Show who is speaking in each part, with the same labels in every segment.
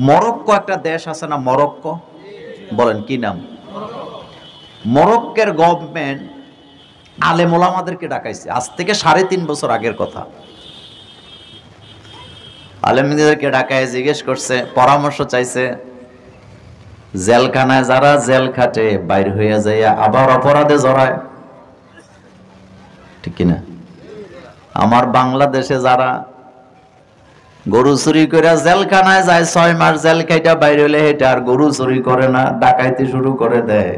Speaker 1: Morocco একটা দেশ আছে না, মরক্কো, বলেন কি নাম? মরক্কের গভর্নমেন্ট আলেম ওলামাদেরকে ডাকাইছে, আজ থেকে 3.5 বছর আগের কথা। আলেমদেরকে ডাকায় জিজ্ঞেস করছে, পরামর্শ চাইছে, জেলখানায় যারা জেল খাটে বাইর হইয়া যাইয়া আবার অপরাধে জড়ায়, ঠিক কিনা? আমার বাংলাদেশে যারা গরু চুরি করে জেলখানায় যায়, 6 মাস জেল খাইটা বাইর হইলে হেটা আর গরু চুরি করে না, ডাকাইতে শুরু করে দেয়।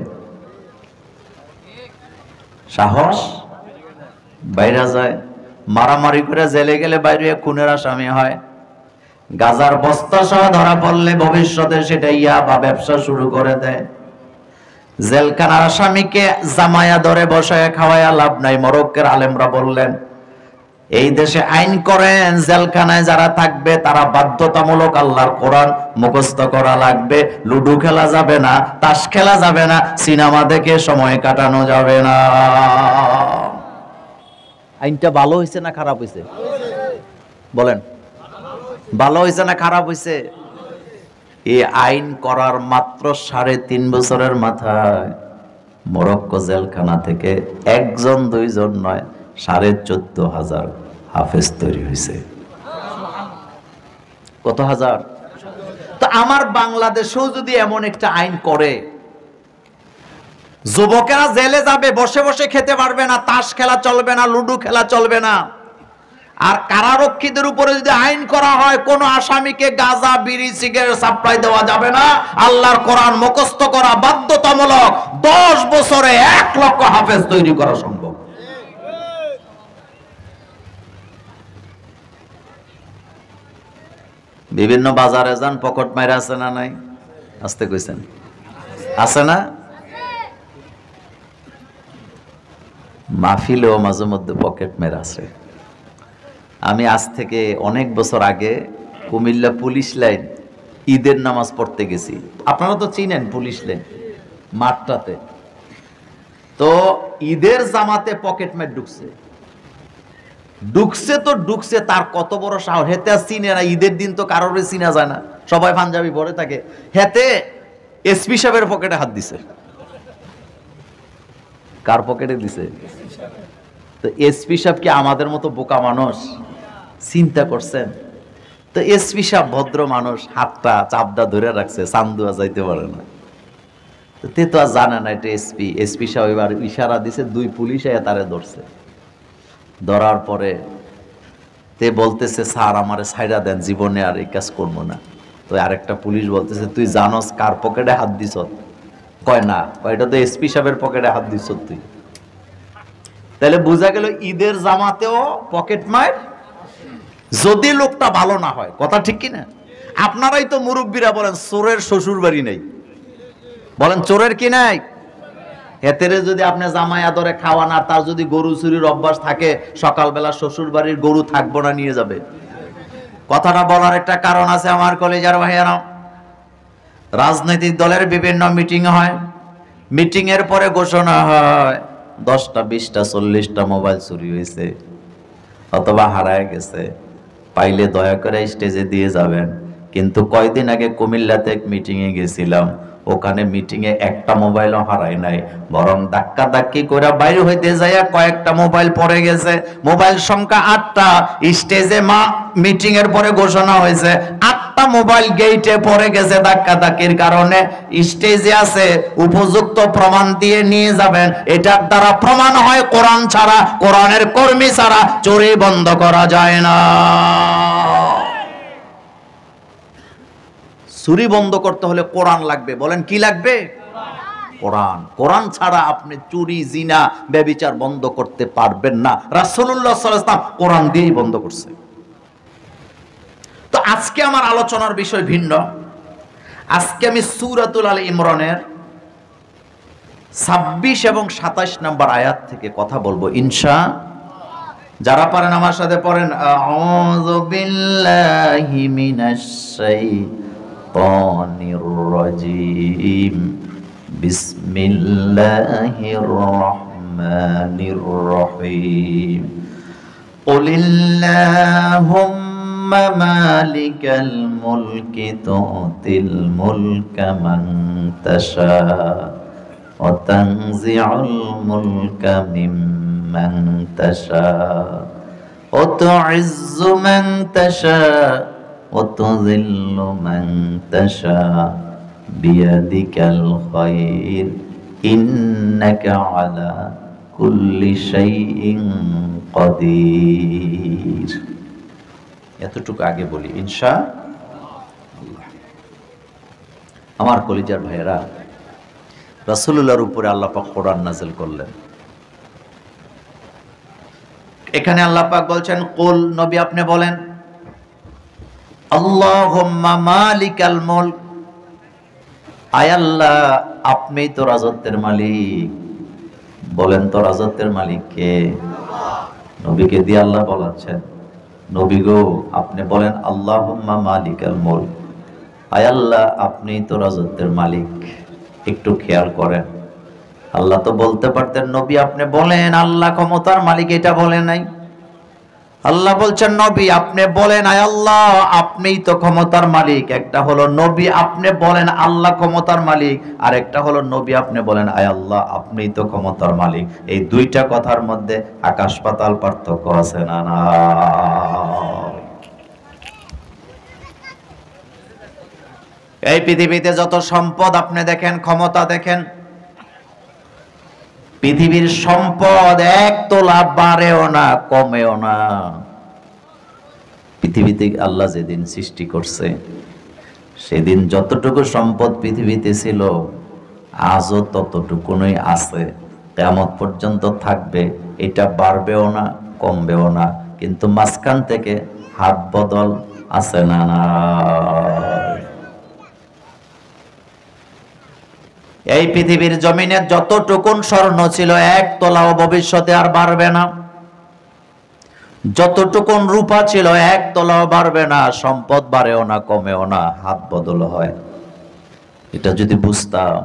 Speaker 1: সাহস, বাইরে যায়, মারামারি করে জেলে গেলে বাইরে খুনের আসামি হয়। গাজার বস্তা সহ ধরা পড়লে ভবিষ্যতে সেটা ইয়াবা ব্যবসা শুরু করে দেয়। জেলখানার আসামিকে জামায়া ধরে বসায় খাওয়ায়া লাভ নাই। মরক্কের আলেমরা বললেন, এই দেশে আইন করেন, জেলখানায় যারা থাকবে তারা বাধ্যতামূলক আল্লাহর কোরআন মুখস্থ করা লাগবে, লুডু খেলা যাবে না, তাস খেলা যাবে না, সিনেমা দেখে সময় কাটানো যাবে না। আইনটা ভালো হয়েছে না খারাপ হয়েছে? বলেন, ভালো হয়েছে না খারাপ হয়েছে? এই আইন করার মাত্র 3.5 বছরের মাথায় মরক্কো জেলখানা থেকে 1 2 জন নয়, 14,500 হাফেজ তৈরি হয়েছে। কত হাজার? তো আমার বাংলাদেশেও যদি এমন একটা আইন করে, যুবকেরা জেলে যাবে, বসে বসে খেতে পারবে না, তাস খেলা চলবে না, লুডু খেলা চলবে না, আর কারারক্ষীদের উপরে যদি আইন করা হয় কোন আসামিকে গাঁজা বিড়ি সিগারেট সাপ্লাই দেওয়া যাবে না, আল্লাহর কোরআন মুখস্থ করা বাধ্যতামূলক, 10 বছরে 1 লক্ষ হাফেজ তৈরি করা সম্ভব। বিভিন্ন বাজারে যান, পকেট মাইরা আছে না নাই? আসতে কইছেন, আছে না? মাহফিলেও মাঝে মধ্যে পকেট মেরা আছে। আমি আজ থেকে অনেক বছর আগে কুমিল্লা পুলিশ লাইন ঈদের নামাজ পড়তে গেছি। আপনারা তো চিনেন পুলিশ লাইন মাঠটাতে। তো ঈদের জামাতে পকেট মেট ঢুকছে তো ঢুকছে, তার কত বড় সাহস! হেতে চিনে না, ঈদের দিন তো কারোর চিনা যায় না, সবাই পাঞ্জাবি পরে থাকে। হেতে এসপি সাহেবের পকেটে হাত দিছে। কার পকেটে দিছে? তো এসপি সাহেব কি আমাদের মতো বোকা মানুষ? চিন্তা করছেন? তো এসপি সাহেব ভদ্র মানুষ, হাতটা চাপটা ধরে রাখছে, চান্দুয়া যাইতে পারে না। তে তো আর জানে না এটা এসপি। এসপি সাহেব এবার ইশারা দিছে, 2 পুলিশ এসে তারে ধরছে। ধরার পরে তে বলতেছে, স্যার আমারে ছাইড়া দেন, জীবনে আর এই কাজ করবো না। তো আরেকটা পুলিশ বলতেছে, তুই জানোস কার পকেটে হাত দিছ? কয় না, এটা তো এসপি সাহেবের পকেটে হাত দিছ তুই। তাহলে বোঝা গেল ঈদের জামাতেও পকেট মার, যদি লোকটা ভালো না হয়। কথা ঠিক কিনা? আপনারাই তো মুরব্বীরা বলেন চোরের শ্বশুর বাড়ি নেই, বলেন চোরের কি নাই? হেতেরে যদি আপনি জামাই আদরে খাওয়া না, তার যদি গরু চুরির অভ্যাস থাকে, সকালবেলা শ্বশুর বাড়ির গরু থাকবো না, নিয়ে যাবে। কথাটা বলার একটা কারণ আছে আমার কলেজার ভাইয়ারা। রাজনৈতিক দলের বিভিন্ন মিটিং হয়, মিটিং এর পরে ঘোষণা হয় 10টা 20টা 40টা মোবাইল চুরি হয়েছে অথবা হারায় গেছে, পাইলে দয়া করে স্টেজে দিয়ে যাবেন। কিন্তু কয়দিন আগে কুমিল্লাতে এক মিটিং এ গেছিলাম, ওখানে মিটিং এ একটা মোবাইলও হারায় নাই, বরং ধাক্কা ধাক্কি করে বাইরে হইতে যাইয়া কয়েকটা মোবাইল পড়ে গেছে। মোবাইল সংখ্যা 8টা। স্টেজে মিটিং এর পরে ঘোষণা হয়েছে 8টা মোবাইল গেইটে পড়ে গেছে ধাক্কা ধাক্কির কারণে। স্টেজে আছে, উপযুক্ত প্রমাণ দিয়ে নিয়ে যাবেন। এটার দ্বারা প্রমাণ হয় কোরআন ছাড়া, কোরআনের কর্মী ছাড়া চুরি বন্ধ করা যায় না। চুরি বন্ধ করতে হলে কোরআন লাগবে। বলেন কি লাগবে? কোরআন। কোরআন ছাড়া আপনি চুরি, জিনা, ব্যভিচার বন্ধ করতে পারবেন না। রাসূলুল্লাহ সাল্লাল্লাহু আলাইহি ওয়াসাল্লাম কোরআন দিয়েই বন্ধ করছে। তো আজকে আমার আলোচনার বিষয় ভিন্ন। আজকে আমি সূরাতুল আল ইমরানের 26 এবং 27 নম্বর আয়াত থেকে কথা বলবো ইনশাআল্লাহ। যারা পারেন আমার সাথে পড়েন, আউযু বিল্লাহি মিনাশ শাইতানির রাজীম, বিসমিল্লাহির রাহমানির রহিম। কুলিল্লাহুম্মা মালিকাল মুলকি তুতিল মুলকা মান তাশা ওয়া তানজিউল মুলকা মিম্মান তাশা ওয়া তুইজ্জু মান তাশা ওয়া তুযিল্লু মান তাশা বিয়াদিকাল খায়র ইন্নাকা আলা কুল্লি শাইইন কাদির। এতটুকু আগে বলি ইনশাআল্লাহ। আমার কলিজার ভাইয়েরা, রাসূলুল্লাহর উপরে আল্লাহ পাক কোরআন নাযিল করলেন। এখানে আল্লাহ পাক বলছেন, কুল, নবী আপনি বলেন, আল্লাহুম্মা মালিকাল মুলক, আয় আল্লাহ আপনি তো রাজত্বের মালিক। বলেন তো রাজত্বের মালিক কে? নবীকে দিয়ে আল্লাহ বলাচ্ছেন, নবী গো আপনি বলেন আল্লাহুম্মা মালিকাল মুলক, আয় আল্লাহ আপনি তো রাজত্বের মালিক। একটু খেয়াল করেন, আল্লাহ তো বলতে পারতেন নবী আপনি বলেন আল্লাহ ক্ষমতার মালিক, এটা বলে নাই। আল্লাহ বলছেন নবী আপনি বলেন আয় আল্লাহ আপনিই তো ক্ষমতার মালিক। একটা হলো নবী আপনি বলেন আল্লাহ ক্ষমতার মালিক, আর একটা হলো নবী আপনি বলেন আয় আল্লাহ আপনিই তো ক্ষমতার মালিক। এই দুইটা কথার মধ্যে আকাশ পাতাল পার্থক্য আছে না? না। এই পৃথিবীতে যত সম্পদ আপনি দেখেন, ক্ষমতা দেখেন, পৃথিবীর সম্পদ এক তোলা বাড়েও না কমেও না। পৃথিবীতে আল্লাহ যেদিন সৃষ্টি করছে সেদিন যতটুকু সম্পদ পৃথিবীতে ছিল আজও ততটুকুনই আছে, কিয়ামত পর্যন্ত থাকবে। এটা বাড়বেও না কমবেও না, কিন্তু মাঝখান থেকে হাত বদল আছে না? না। এই পৃথিবীর জমিনে যতটুকুন স্বর্ণ ছিল এক তোলাও ভবিষ্যতে আর বাড়বে না, যতটুকুন রূপা ছিল এক তোলাও বাড়বে না। সম্পদ বাড়েও না কমেও না, হাত বদল হয়। এটা যদি বুঝতাম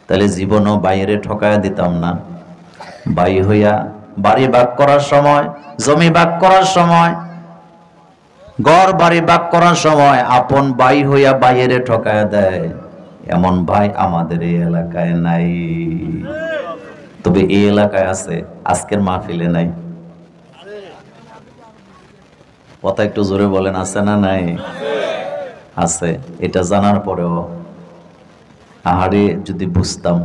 Speaker 1: তাহলে জীবনও বাইরে ঠকায়া দিতাম না। বাই হইয়া বাড়ি ভাগ করার সময়, জমি ভাগ করার সময়, ঘর বাড়ি ভাগ করার সময় আপন বাই হইয়া বাইরে ঠকায়া দেয়, এমন ভাই আমাদের এই এলাকায় নাই। তবে এই এলাকায় আছে, আজকের মাহফিলে নাই। কথা একটু জোরে বলেন, আছে না নাই? আছে। এটা জানার পরেও আহারে যদি বুঝতাম,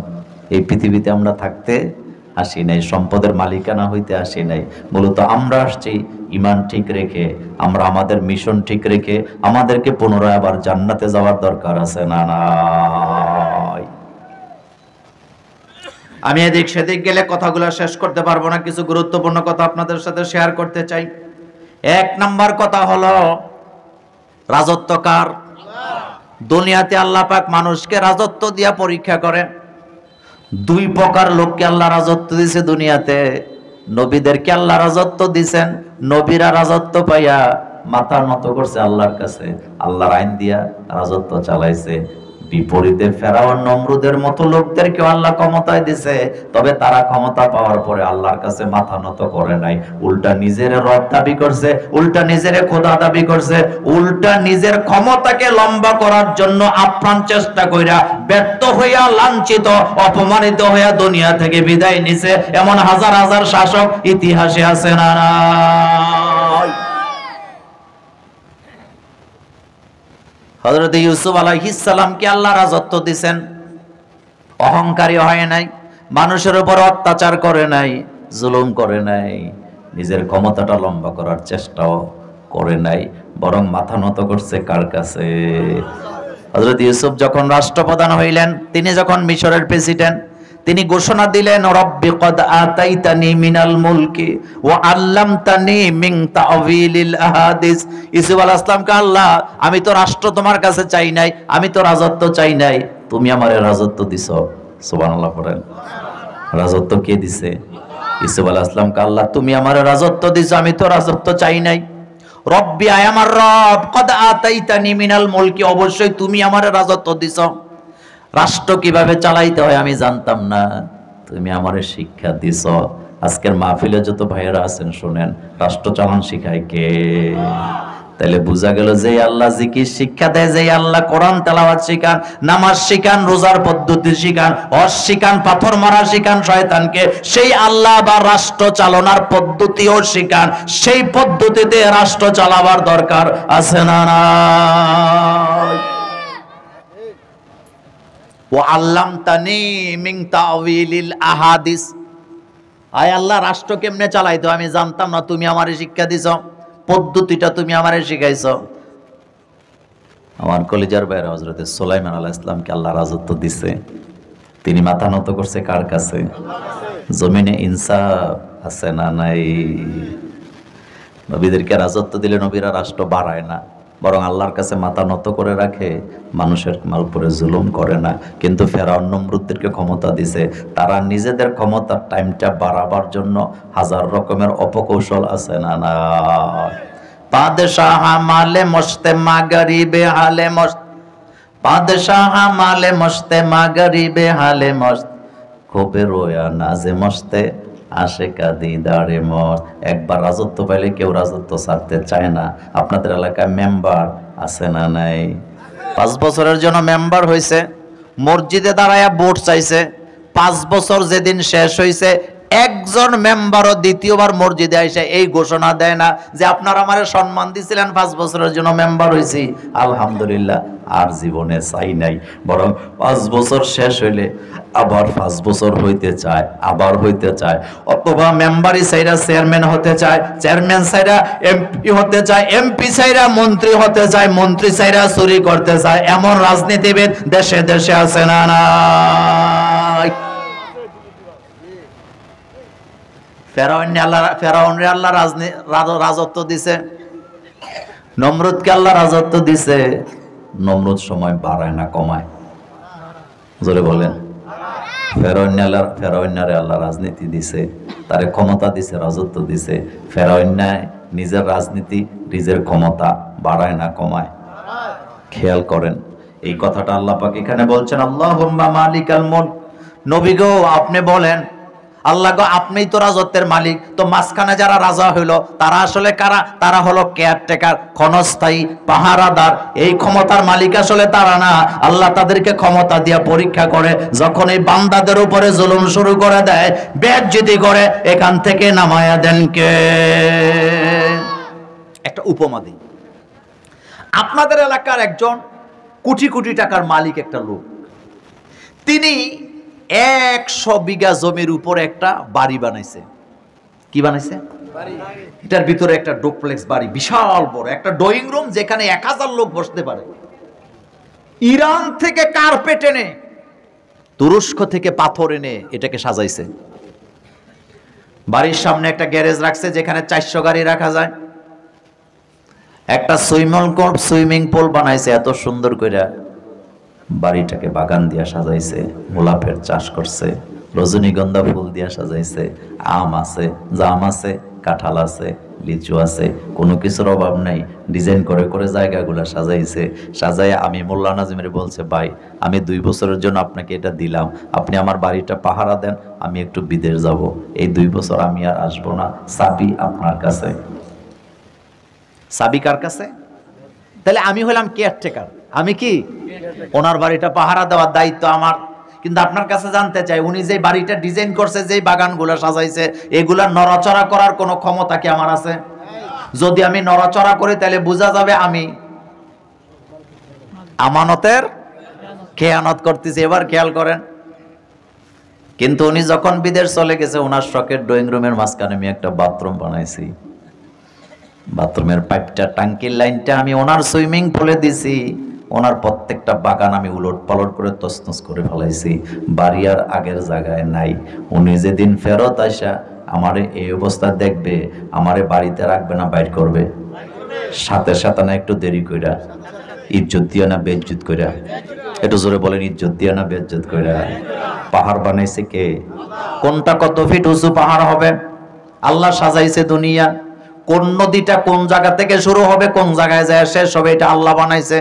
Speaker 1: এই পৃথিবীতে আমরা থাকতে আসি নাই, সম্পদের মালিকানা হইতে আসি নাই। মূলত আমরা আসছি ঈমান ঠিক রেখে, আমরা আমাদের মিশন ঠিক রেখে আমাদেরকে পুনরায় আবার জান্নাতে যাওয়ার দরকার আছে না? নাই। আমি এদিক সেদিক গেলে কথাগুলো শেষ করতে পারবো না, কিছু গুরুত্বপূর্ণ কথা আপনাদের সাথে শেয়ার করতে চাই। এক নাম্বার কথা হলো রাজত্ব কার? দুনিয়াতে আল্লাহ পাক মানুষকে রাজত্ব দিয়া পরীক্ষা করে। দুই প্রকার লোককে আল্লাহ রাজত্ব দিয়েছে দুনিয়াতে। নবীদেরকে আল্লাহ রাজত্ব দিয়েছেন, নবীরা রাজত্ব পাইয়া মাথা নত করছে আল্লাহর কাছে, আল্লাহর আইন দিয়া রাজত্ব চালাইছে। বিপরীতে ফেরাউন নমরুদের মতো লোকদেরকে আল্লাহ ক্ষমতায় দিছে, তবে তারা ক্ষমতা পাওয়ার পরে আল্লাহর কাছে মাথা নত করে নাই, উল্টা নিজের রব দাবি করছে, উল্টা নিজের খোদা দাবি করছে, উল্টা নিজের ক্ষমতাকে লম্বা করার জন্য আপ্রাণ চেষ্টা কইরা ব্যর্থ হইয়া লাঞ্ছিত অপমানিত হইয়া দুনিয়া থেকে বিদায় নিছে। এমন হাজার হাজার শাসক ইতিহাসে আছে না? হযরত ইউসুফ আলাইহিস সালামকে আল্লাহ রাজত্ব দিবেন, অহংকারী হয় নাই, মানুষের উপর অত্যাচার করে নাই, জুলুম করে নাই, নিজের ক্ষমতাটা লম্বা করার চেষ্টাও করে নাই, বরং মাথা নত করছে কার কাছে? হযরত ইউসুফ যখন রাষ্ট্রপ্রধান হইলেন, তিনি যখন মিশরের প্রেসিডেন্ট, তিনি ঘোষণা দিলেন রব্বি কদ আতাইতানি মিনাল মুলকি ওয়া আল্লামতানি মিন তা'ওয়িলিল আহাদিস। ইউসুফ আলাইহিস সালামকে আল্লাহ, আমি তো রাষ্ট্র তোমার কাছে চাই নাই, আমি তো রাজত্ব চাই নাই, তুমি আমারে রাজত্ব দিছো। সুবহানাল্লাহ পড়েন। রাজত্ব কে দিছে? ইউসুফ আলাইহিস সালামকে আল্লাহ, তুমি আমারে রাজত্ব দিছো, আমি তো রাজত্ব চাই নাই। রব্বি, আয় আমার রব, কদ আতাইতানি মিনাল মুলকি, অবশ্যই তুমি আমারে রাজত্ব দিছো। রাষ্ট্র কিভাবে চালাইতে হয় আমি জানতাম না, তুমি আমারে শিক্ষা দিছ। আজকের মাহফিলে যত ভাইয়েরা আছেন শুনেন, রাষ্ট্র চালান শিখায় কে? তাহলে বোঝা গেল যে আল্লাহ জিকির শিক্ষা দেয়, যে আল্লাহ কোরআন তেলাওয়াত শিখান, নামাজ শিখান, রোজার পদ্ধতি শিখান, হজ শিখান, পাথর মারা শিখান শয়তানকে, সেই আল্লাহ বা রাষ্ট্র চালনার পদ্ধতিও শিখান। সেই পদ্ধতিতে রাষ্ট্র চালাবার দরকার আছে না নাই? ও আল্লামতানি মিন তাওয়িলিল আহাদিস, আয় আল্লাহ রাষ্ট্র কেমনে চালাইতো আমি জানতাম না, তুমি আমারে শিক্ষা দিছ, পদ্ধতিটা তুমি আমারে শিখাইছো। আমার কলিজার ভাইরা, হযরত সুলাইমান আলাইহিস সালামকে আল্লাহ রাজত্ব দিছে, তিনি মাথা নত করছে কার কাছে? জমিনে ইনসাফ আছে না নাই? নবীদেরকে রাজত্ব দিলে নবীরা রাষ্ট্র বাড়ায় না, বরং আল্লাহর কাছে মাথা নত করে রাখে, মানুষের উপরে জুলুম করে না। কিন্তু ফেরাউন নমরুদদেরকে ক্ষমতা দিছে, তারা নিজেদের ক্ষমতার টাইমটা বাড়াবার জন্য হাজার রকমের অপকৌশল আছে না না? বাদশাহ মালে মস্তে মাগরিবে হালে মস্ত, বাদশাহ মালে মস্তে মাগরিবে হালে মস্ত, খোপে রোয়া নাজে মস্তে আশেকা দিদারে মস্ত। একবার রাজত্ব পাইলে কেউ রাজত্ব ছাড়তে চায় না। আপনাদের এলাকায় মেম্বার আছে না নাই? 5 বছরের জন্য মেম্বার হয়েছে, মসজিদে দাঁড়ায়া ভোট চাইছে, 5 বছর যেদিন শেষ হয়েছে একজন মেম্বারও দ্বিতীয়বার মসজিদে এসে এই ঘোষণা দেয় না যে আপনারা আমারে সম্মান দিছিলেন, 5 বছরের জন্য মেম্বার হয়েছি, আলহামদুলিল্লাহ, আর জীবনে চাই নাই। বরং 5 বছর শেষ হইলে আবার 5 বছর হইতে চায়, আবার হইতে চায়, অথবা মেম্বারই চাইরা চেয়ারম্যান হতে চায়, চেয়ারম্যান চাইরা এমপি হতে চায়, এমপি চাইরা মন্ত্রী হতে চায়, মন্ত্রী চাইরা চুরি করতে চায়। এমন রাজনীতিবিদ দেশে দেশে আছে না নাই? ফেরাউনরে আল্লাহ রাজত্ব দিছে, নমরুদকে আল্লাহ রাজত্ব দিছে। নমরুদ সময় বাড়ায় না কমায়? জোরে বলেন। ফেরাউন্নারে আল্লাহ রাজনীতি দিছে, তারে ক্ষমতা দিছে, রাজত্ব দিছে। ফেরাউন্নায় নিজের রাজনীতি, নিজের ক্ষমতা বাড়ায় না কমায়? খেয়াল করেন এই কথাটা আল্লাহ পাক এখানে বলছেন, আল্লাহুম্মা মালিকাল মুলক। নবী গো আপনি বলেন, আল্লাহ গো আপনিই তো রাজত্বের মালিক, তো মাঝখানে যারা রাজা হইলো তারা আসলে কারা? তারা হলো কেয়ারটেকার, ক্ষণস্থায়ী, পাহারাদার। এই ক্ষমতার মালিক আসলে তারা না। আল্লাহ তাদেরকে ক্ষমতা দিয়ে পরীক্ষা করে, যখন এই বান্দাদের উপরে জুলুম শুরু করে দেয়, বেইজ্জতি করে, এখান থেকে নামায়া দেন কে? একটা উপমা দিই। আপনাদের এলাকার একজন কোটি কোটি টাকার মালিক একটা লোক, তিনি 100 বিঘা জমির উপর একটা বাড়ি বানাইছে। কি বানাইছে? এটার ভিতরে একটা ডুপ্লেক্স বাড়ি, বিশাল বড় একটা ড্রয়িং রুম, যেখানে 1000 লোক বসতে পারে। ইরান থেকে কার্পেট এনে, তুরস্ক থেকে পাথর এনে এটাকে সাজাইছে। বাড়ির সামনে একটা গ্যারেজ রাখছে, যেখানে 400 গাড়ি রাখা যায়। একটা সুইমিং পুল বানাইছে এত সুন্দর করে। বাড়িটাকে বাগান দিয়া সাজাইছে, গোলাপের চাষ করছে, রজনীগন্ধা ফুল দিয়া সাজাইছে, আম আছে, জাম আছে, কাঁঠাল আছে, লিচু আছে, কোনো কিছুর অভাব নাই। ডিজাইন করে করে জায়গাগুলো সাজাইছে। সাজাইয়া আমি মোল্লা নাজিমের বলছে, ভাই আমি 2 বছরের জন্য আপনাকে এটা দিলাম, আপনি আমার বাড়িটা পাহারা দেন, আমি একটু বিদেশ যাব, এই 2 বছর আমি আর আসবো না, চাবি আপনার কাছে। চাবি কার কাছে? তাহলে আমি হলাম কেয়ারটেকার, আমি কি? ওনার বাড়িটা পাহারা দেওয়ার দায়িত্ব আমার। কিন্তু আপনার কাছে জানতে চাই, উনি যে বাড়িটা ডিজাইন করছে, যে বাগানগুলো সাজাইছে, এগুলা নড়াচড়া করার কোনো ক্ষমতা কি আমার আছে? যদি আমি নড়াচড়া করি তাহলে বোঝা যাবে আমি আমানতের খেয়ানত করতেছি। এবার খেয়াল করেন, কিন্তু উনি যখন বিদেশ চলে গেছে, ওনার শখের ড্রয়িং রুমের মাঝখানে আমি একটা বাথরুম বানাইছি। বাথরুমের পাইপটা, টাঙ্কির লাইনটা আমি ওনার সুইমিং পুলে দিছি। ওনার প্রত্যেকটা বাগান আমি উলট পালট করে তছনছ করে ফেলাইছি। বাড়ি আর আগের জায়গায় নাই। উনি যেদিন ফেরত আসা আমারে এই অবস্থা দেখবে, আমারে বাড়িতে রাখবে না, বাইর করবে। সাথে সাথে না একটু দেরি কইরা, ইজ্জত দিয়া না বেইজ্জত কইরা? একটু জোরে বলেন, ইজ্জত দিয়া না বেইজ্জত কইরা? পাহাড় বানাইছে কে? কোনটা কত ফিট উঁচু পাহাড় হবে? আল্লাহ সাজাইছে দুনিয়া। কোন নদীটা কোন জায়গা থেকে শুরু হবে কোন জায়গায় যায় শেষ হবে এটা আল্লাহ বানাইছে।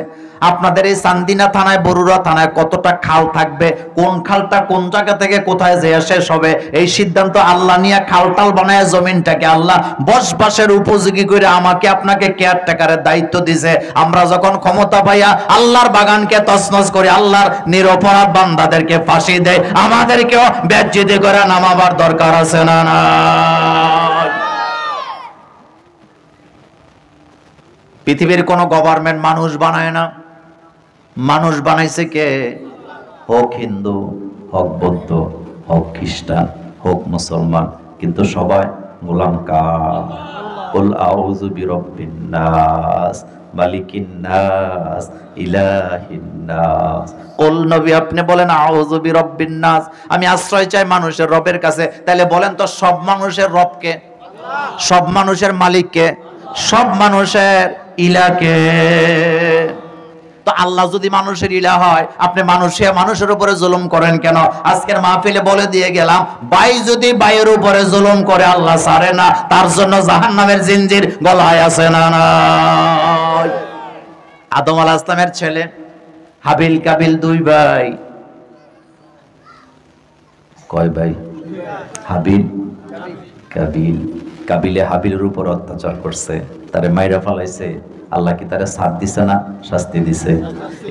Speaker 1: আপনাদের এই চান্দিনা থানায় বরুড়া থানায় কতটা খাল থাকবে, কোন খালটা কোন জায়গা থেকে কোথায় যায় শেষ হবে এই সিদ্ধান্ত আল্লাহ নিয়ে খালটাল বানায় জমিনটাকে আল্লাহ বসবাসের উপযোগী করে আমাকে আপনাকে কেয়ারটেকারের দায়িত্ব দিয়েছে। আমরা যখন ক্ষমতা পাইয়া আল্লাহর বাগানকে তছনছ করে আল্লাহর নিরপরাধ বান্দাদেরকে ফাঁসি দেয়, আমাদেরকেও বেজ্জিতি করে নামাবার দরকার আছে না? না, পৃথিবীর কোন গভর্নমেন্ট মানুষ বানায় না, মানুষ বানাইছে কে? হোক হিন্দু, হোক বৌদ্ধ, হোক খ্রিস্টান, হোক মুসলমান, কিন্তু সবাই গোলাম কার? কুল আউযু বিরাব্বিন নাস মালিকিন নাস ইলাহিন নাস। কুল নবী আপনি বলেন আউযু বিরাব্বিন নাস, আমি আশ্রয় চাই মানুষের রবের কাছে। তাহলে বলেন তো সব মানুষের রব কে? সব মানুষের মালিক কে? সব মানুষের ইলাকে। তো আল্লাহ যদি মানুষের ইলা হয়, আপনি মানুষের উপরে জুলুম করেন কেন? আজকের মাহফিলে বলে দিয়ে গেলাম, ভাই যদি ভাইয়ের উপরে জুলুম করে আল্লাহ ছাড়ে না, তার জন্য জাহান্নামের জিনজির গলায় আছে না? না, আদম আলাইহিস সালামের ছেলে হাবিল কাবিল দুই ভাই। কয় ভাই? হাবিল কাবিল। কাবিলে হাবিলের উপর অত্যাচার করছে, তারে মাইরা ফালাইছে। আল্লাহ কি তারে সাথ দিছে না শাস্তি দিছে?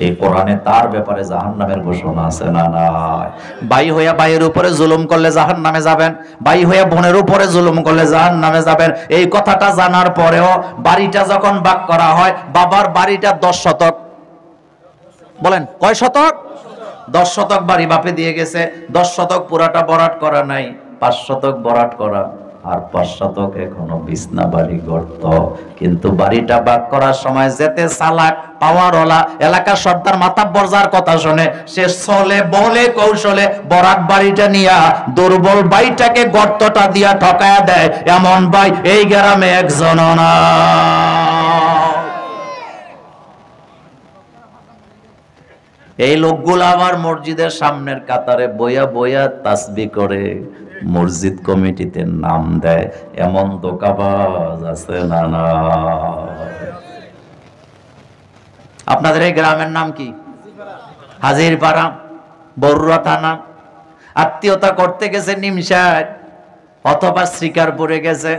Speaker 1: এই কোরআনে তার ব্যাপারে জাহান্নামের ঘোষণা আছে না? নাই। ভাই হইয়া ভাইয়ের উপরে জুলুম করলে জাহান্নামে যাবেন, ভাই হইয়া বোনের উপরে জুলুম করলে জাহান্নামে যাবেন। এই কথাটা জানার পরেও বাড়িটা যখন ভাগ করা হয়, বাবার বাড়িটা 10 শতক। বলেন কয় শতক? 10 শতক বাড়ি বাপে দিয়ে গেছে। 10 শতক পুরাটা বরাট করা নাই, 5 শতক বরাট করা, আর 5 শতক এখনো বিছনা বাড়ি গর্ত। কিন্তু বাড়িটা ভাগ করার সময় যেতে চালাক পাওয়ারওয়ালা এলাকার সর্দার মাতাব্বর যার কথা শুনে, সে চলে বলে কৌশলে বরাক বাড়িটা নিয়া দুর্বল ভাইটাকে গর্তটা দিয়া ঠকায়া দেয়। এমন ভাই এই গ্রামে একজন না। এই লোকগুলো আবার মসজিদের সামনের কাতারে বইয়া বইয়া তাসবিহ করে, মসজিদ কমিটিতে নাম দেয়। এমন ধোঁকাবাজ আছে না? না। আপনাদের এই গ্রামের নাম কি? হাজিরপাড়া, বরুড়া থানা। আত্মীয়তা করতে গেছে নিমসার অথবা শিকারপুরে গেছে।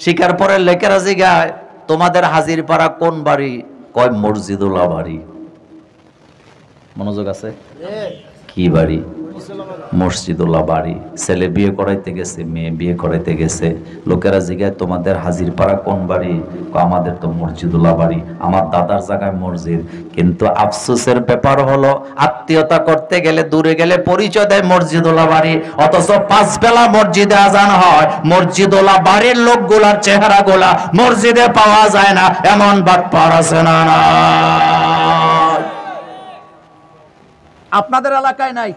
Speaker 1: শিকারপুরের লেকেরা জিগায়, তোমাদের হাজিরপাড়া কোন বাড়ি? কয় মসজিদুল্লাহ বাড়ি। মনোযোগ আছে? কি বাড়ি? মসজিদুল্লাহ বাড়ি। ছেলে বিয়ে করাইতে গেছে, মেয়ে বিয়ে করাইতে গেছে। লোকেরা জিগায়, তোমাদের হাজিরপাড়া কোন বাড়ি? আমাদের তো মসজিদুল্লাহ বাড়ি, আমার দাদার জায়গায় মসজিদ। কিন্তু আফসোসের ব্যাপার হলো, আত্মীয়তা করতে গেলে দূরে গেলে পরিচয় দেয় মসজিদুল্লাহ বাড়ি, অথচ 5 বেলা মসজিদে আজান হয়, মসজিদুল্লাহ বাড়ির লোকগুলার চেহারাগুলা মসজিদে পাওয়া যায় না। এমন বাটপার আছে না? না। আপনাদের এলাকায় নাই?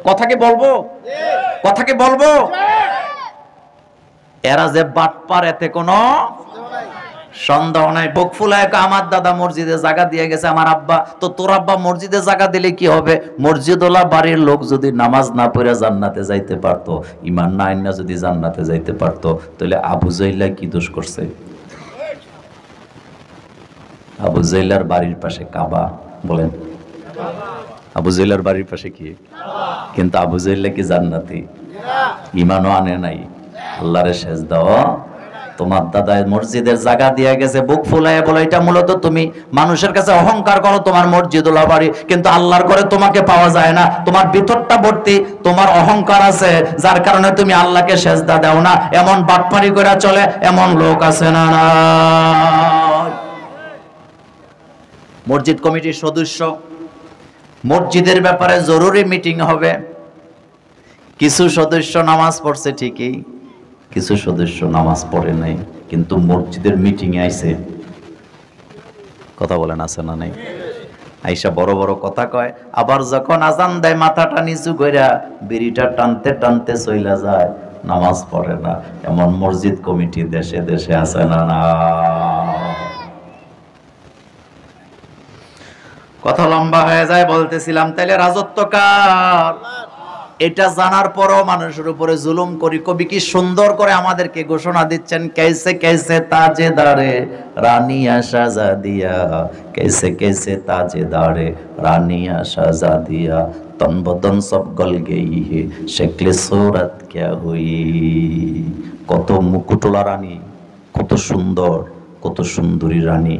Speaker 1: কথা কি বলবো? কথা কি বলবো? এরা যে বাটপার এতে কোনো সন্দেহ নাই। বুক ফুলায় আমার দাদা মসজিদে জায়গা দিয়ে গেছে আমার আব্বা, তো তোর আব্বা মসজিদে জায়গা দিলে কি হবে? মসজিদওয়ালা বাড়ির লোক যদি নামাজ না পড়ে জান্নাতে যাইতে পারতো, ইমান না আইনা যদি জান্নাতে যাইতে পারতো, তাহলে আবু জাইলা কি দোষ করছে? আবু জাইলার বাড়ির পাশে কাবা। বলেন আবু জাইলার বাড়ির পাশে কি? কিন্তু আবু জাইলা কি জান্নাতি? ইমানও আনে নাই, আল্লাহরে সেজদাও। তোমার দাদা মসজিদের জায়গা দিয়ে গেছে, বুক ফুলায় বলে এটা মূলত তুমি মানুষের কাছে অহংকার করো তোমার মসজিদুল্লাহ বাড়ি, কিন্তু আল্লাহর করে তোমাকে পাওয়া যায় না। তোমার ভিতরটা ভর্তি তোমার অহংকার আছে, যার কারণে তুমি আল্লাহকে সেজদা দাও না। এমন বাটপারি করে চলে এমন লোক আছে না? না। মসজিদ কমিটির সদস্য, মসজিদের ব্যাপারে জরুরি মিটিং হবে। কিছু সদস্য নামাজ পড়ছে ঠিকই, কিছু সদস্য নামাজ পড়ে নাই, কিন্তু মসজিদের মিটিং এ আইছে। কথা বলেন আছে না নাই? আইসা বড় বড় কথা কয়, আবার যখন আজান দেয় মাথাটা নিচু কইরা বিড়িটা টানতে টানতে চইলা যায়, নামাজ পড়ে না। এমন মসজিদ কমিটি দেশে দেশে আছে না? না। কথা লম্বা হয়ে যায়, বলতেছিলাম তাইলে রাজত্ব কার? এটা জানার পরও মানুষের উপরে জুলুম করি। কবি কি সুন্দর করে আমাদেরকে ঘোষণা দিচ্ছেন, कैसे कैसे ताजेदारे रानिया शहजादिया, कैसे कैसे ताजेदारे रानिया शहजादिया, तन बदन सब गल गई है शक्ल सूरत क्या हुई। কত মুকুটলা রানী, কত সুন্দর, কত সুন্দরী রানী,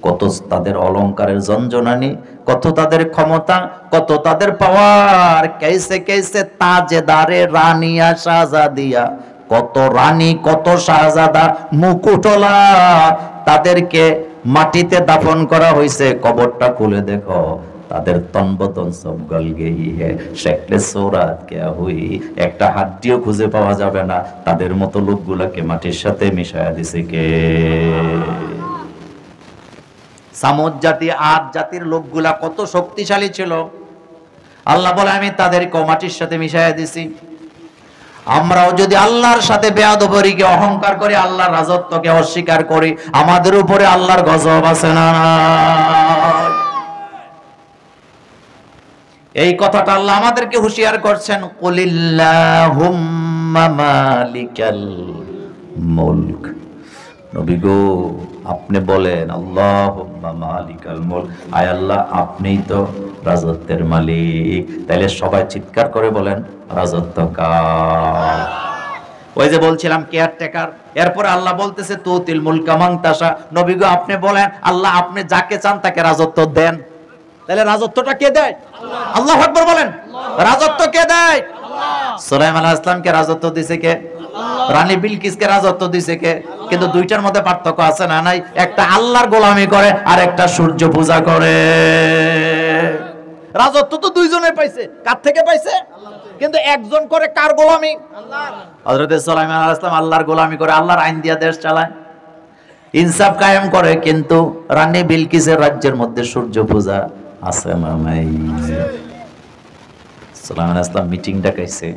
Speaker 1: কত তাদের অলংকারের জঞ্জনানি, কত তাদের ক্ষমতা, কত তাদের পাওয়ার। कैसे कैसे ताजेदारे रानिया शहजादिया, কত রানী, কত শাহজাদা, মুকুটলা, তাদেরকে মাটিতে দাফন করা হয়েছে। কবরটা খুলে দেখো, তাদের তনবদন সব গল গই হে শক্লে সূরত क्या हुई। একটা হাড্ডিও খুঁজে পাওয়া যাবে না। তাদের মতো লোকগুলোকে মাটির সাথে মিশায়া দিছে কে? সামুদ জাতি, আদ জাতির লোকগুলা কত শক্তিশালী ছিল। আল্লাহ বলে আমি তাদেরকে মাটির সাথে মিশায়া দিছি। আমরাও যদি আল্লাহর সাথে বেয়াদবি কে অহংকার করি, আল্লাহর রাজত্বকে অস্বীকার করি, আমাদের উপরে আল্লাহর গজব আছে না? এই কথাটা আল্লাহ আমাদেরকে হুঁশিয়ার করছেন, কুলিল্লাহুম্মা মালিকাল মুলক। নবী গো, আপনি বলেন আল্লাহুম্মা মালিকাল মুলক, আয় আল্লাহ আপনিই তো রাজত্বের মালিক। তাইলে সবাই চিৎকার করে বলেন রাজত্ব কার? ওই যে বলছিলাম কেয়ারটেকার। এরপরে আল্লাহ বলতেছে তুতিল মুলকা মান তাশা। নবী গো আপনি বলেন আল্লাহ আপনি যাকে চান তাকে রাজত্ব দেন। তাহলে রাজত্বটা কে দেয়? আল্লাহু আকবার বলেন। রাজত্ব কে দেয়? সুলাইমান আলাইহিস সালামকে রাজত্ব দিয়েছে কে? রানী বিলকিসকে রাজত্ব দিয়েছে কে? কিন্তু দুইটার মধ্যে পার্থক্য আছে না নাই? একটা আল্লাহর গোলামি করে আর একটা সূর্য পূজা করে। রাজত্ব তো দুইজনে পাইছে। কার থেকে পাইছে? কিন্তু একজন করে কার গোলামি? আল্লাহর। হযরত সুলাইমান আলাইহিস সালাম আল্লাহর গোলামি করে, আল্লাহর আইন দিয়া দেশ চালায়, ইনসাফ কায়েম করে। কিন্তু রানী বিলকিসের রাজ্যের মধ্যে সূর্য পূজা আছে না নাই? সুলাইমান আলাইহিস সালাম মিটিং ডাকাইছে।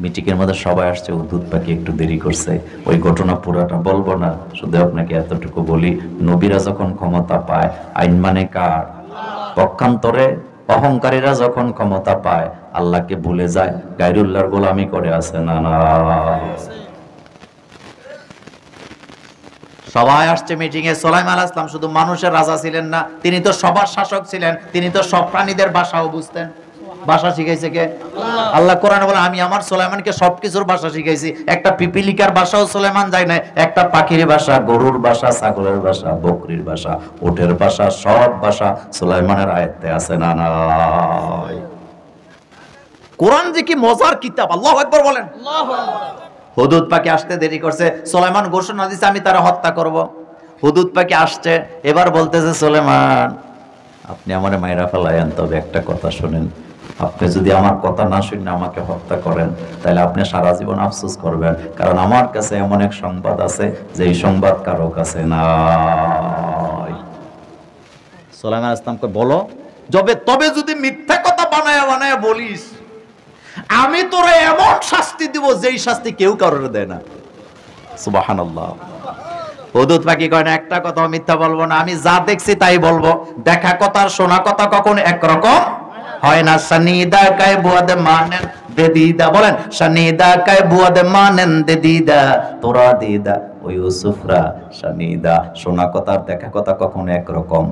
Speaker 1: মিটিং এর মধ্যে সবাই আসছে, উদ্ভুত পাখি একটু দেরি করছে। ওই ঘটনা পুরাটা বলবো না, শুধু আপনাকে এতটুকু বলি, নবীরা যখন ক্ষমতা পায় আইন মানে কার? পক্ষান্তরে অহংকারীরা যখন ক্ষমতা পায় আল্লাহকে ভুলে যায়, গায়রুল্লাহর গোলামি করে। আছে না? না। সবাই আসছে মিটিং এ। সুলাইমান আলাইহিস সালাম শুধু মানুষের রাজা ছিলেন না, তিনি তো সবার শাসক ছিলেন। তিনি তো সব প্রাণীদের ভাষাও বুঝতেন। ভাষা শিখাইছে কে? আল্লাহ কোরআনে বলে আমি আমার সুলাইমানকে সবকিছুর ভাষা শিখাইছি। একটা পিপিলিকার ভাষাও সুলাইমান যায় না, একটা পাখির ভাষা, গরুর ভাষা, ছাগলের ভাষা, বকরির ভাষা, উটের ভাষা, সব ভাষা সুলাইমানের আয়াতে আছে না নাই? কোরআন যে কি মজার কিতাব! আল্লাহু আকবার বলেন। আল্লাহু আকবার। হুদুদ পাখি আসতে দেরি করছে। সুলাইমান ঘোষণা দিয়েছে আমি তারা হত্যা করব। হুদুদ পাখি আসছে, এবার বলতেছে সুলাইমান আপনি আমারে মাইরা ফেলায়েন, তবে একটা কথা শুনেন, আপনি যদি আমার কথা না শুনে আমাকে হত্যা করেন তাহলে আপনি সারা জীবন আফসোস করবেন, কারণ আমার কাছে এমন এক সংবাদ আছে যে এই সংবাদ কারো কাছে নাই। সুলাইমান আলাইহিস সালামকে বলো, তবে যদি মিথ্যা কথা বানায়া বানায়া বলিস আমি তোরে এমন শাস্তি দিব যেই শাস্তি কেউ কারোর দেয় না। সুবহানাল্লাহ। হুদুদ পাখি কয় না একটা কথা মিথ্যা বলবো না, আমি যা দেখছি তাই বলবো। দেখা কথা আর শোনা কথা কখনো একরকম হয় না। শানিদা কায় বুয়াদে মানেন দে দিদা, বলেন শানিদা কায় বুয়াদে মানেন দে দিদা, তোরা দিদা ও ইউসুফরা শানিদা। শোনা কথা আর দেখা কথা কখনো একরকম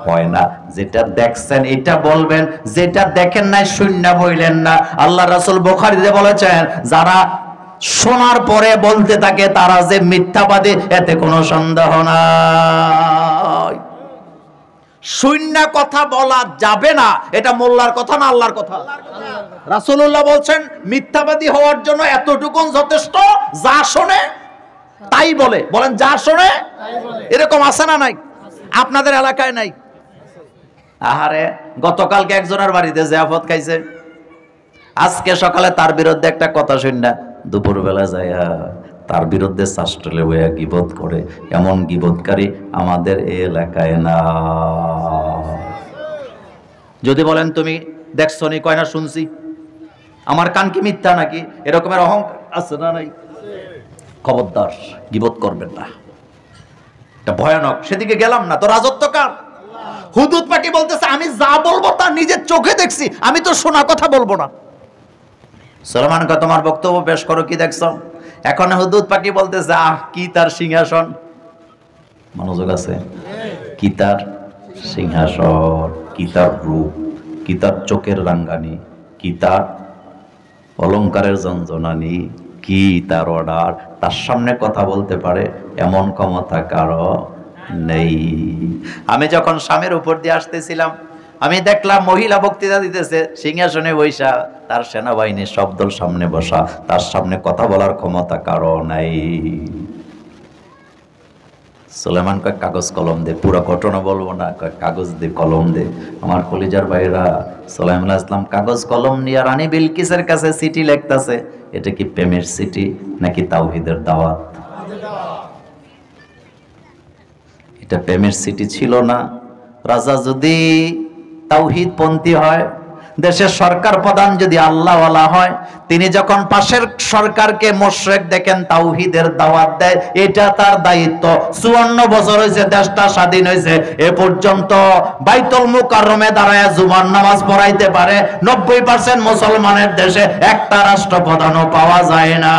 Speaker 1: হয় না। যেটা দেখছেন এটা বলবেন, যেটা দেখেন নাই শূন্য বললেন না। আল্লাহ রাসূল বুখারীতে বলেছেন যারা শোনার পরে বলতে থাকে তারা যে মিথ্যাবাদী, এতে কোনো সন্দেহ নাই। শূন্য কথা বলা যাবে না, এটা মোল্লার কথা না আল্লাহর কথা? রাসূলুল্লাহ বলছেন মিথ্যাবাদী হওয়ার জন্য এতটুকুন যথেষ্ট, যা শোনে তাই বলে। বলেন যা শোনে তাই বলে। এরকম আছে না নাই? আপনাদের এলাকায় নাই? আহারে, গতকালকে একজনের বাড়িতে জিয়াফত খাইছে, আজকে সকালে তার বিরুদ্ধে একটা কথা শুননা দুপুরবেলা যাইয়া তার বিরুদ্ধে শাস্ত্রলে বইয়া গীবত করে। এমন গীবতকারী আমাদের এই এলাকায় না। যদি বলেন তুমি দেখছো নি, কয় না শুনছি, আমার কান কি মিথ্যা নাকি? এরকমের অহংকার আছে না নাই? খবরদার গীবত করবেন না, এটা ভয়ানক। সেদিকে গেলাম না। তো রাজত্ব কার? হুদুদ পাখি বলতেছে আমি যা বলবো তা নিজের চোখে দেখছি, আমি তো শোনা কথা বলবো না। সুলাইমান কয় তোমার বক্তব্য পেশ করো, কি দেখছো? এখন হুদহুদ পাখি বলতেছে আহ কি তার সিংহাসন, মনোযোগ আছে, কি তার সিংহাসন, কি তার রূপ, কি তার চোখের রাঙ্গানি, কি তার অলংকারের জঞ্জনানি, কি তার অর্ডার, তার সামনে কথা বলতে পারে এমন ক্ষমতা কারো নেই। আমি যখন স্বামীর উপর দিয়ে আসতেছিলাম, আমি দেখলাম মহিলা বক্তৃতা দিতেছে সিংহাসনে বৈশা, তার সেনাবাহিনীর সব দল সামনে বসা, তার সামনে কথা বলার ক্ষমতা কারো নাই। সুলাইমান কয় কাগজ কলম দে, পুরো ঘটনা বলবো না, কয় কাগজ দে কলম দে। আমার কলিজার ভাইরা, সুলাইমান আলাইহিস সালাম কাগজ কলম নিয়ে রানী বিলকিসের কাছে চিঠি লিখতেছে। এটা কি প্রেমের চিঠি নাকি তাওহীদের দাওয়াত? এটা প্রেমের চিঠি ছিল না। রাজা যদি তাওহীদ পন্থী হয়, দেশের সরকার প্রধান যদি আল্লাহওয়ালা হয়, তিনি যখন পাশের সরকারকে মুশরিক দেখেন তাওহীদের দাওয়াত দেয়, এটা তার দায়িত্ব। 54 বছর হয়েছে দেশটা স্বাধীন হয়েছে, এ পর্যন্ত বাইতুল মুকাররমে দাঁড়ায় জুমার নামাজ পড়াইতে পারে 90% মুসলমানের দেশে একটা রাষ্ট্রপ্রধানও পাওয়া যায় না।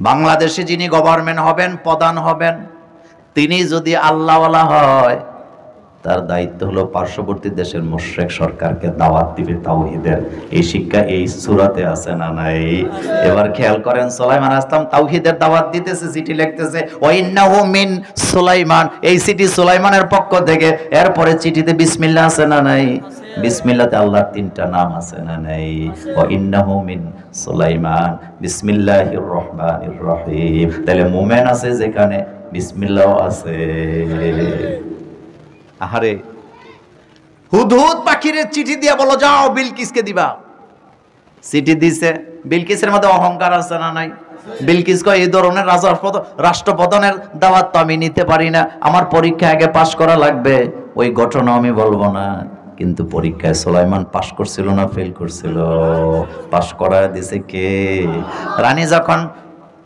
Speaker 1: বাংলাদেশে যিনি গভর্নমেন্ট হবেন, প্রধান হবেন, তিনি যদি আল্লাহওয়ালা হয়, তার দায়িত্ব হলো পার্শ্ববর্তী দেশের মুশরিক সরকারকে দাওয়াত দিবে তাওহীদের। এই শিক্ষা এই সূরাতে আছে না নাই? এবার খেয়াল করেন, সুলাইমান আলাইহিস সালাম তাওহীদের দাওয়াত দিতেছে, চিঠি লিখতেছে, ওয়া ইন্নাহু মিন সুলাইমান, এই চিঠি সুলাইমানের পক্ষ থেকে। এরপরে চিঠিতে বিসমিল্লাহ আছে না নাই? বিসমিল্লাহতে আল্লাহর 3টা নাম আছে না নাই? ওয়া ইন্নাহু মিন সুলাইমান বিসমিল্লাহির রহমানির রহিম। তাহলে মুমিন আছে যেখানে, বিসমিল্লাহ আছে। আহারে, হুদহুদ পাখির চিঠি দিয়া বলো যাও বিলকিসকে দিবা। চিঠি দিছে, বিলকিসের মধ্যে অহংকার আছে না নাই? বিলকিস কয় এই ধরনের রাষ্ট্রপ্রধানের দাওয়াত তো আমি নিতে পারি না, আমার পরীক্ষা আগে পাশ করা লাগবে। ওই ঘটনা আমি বলবো না, কিন্তু পরীক্ষায় সুলাইমান পাশ করছিল না ফেল করছিল? পাশ করায় দিছে কে? রানী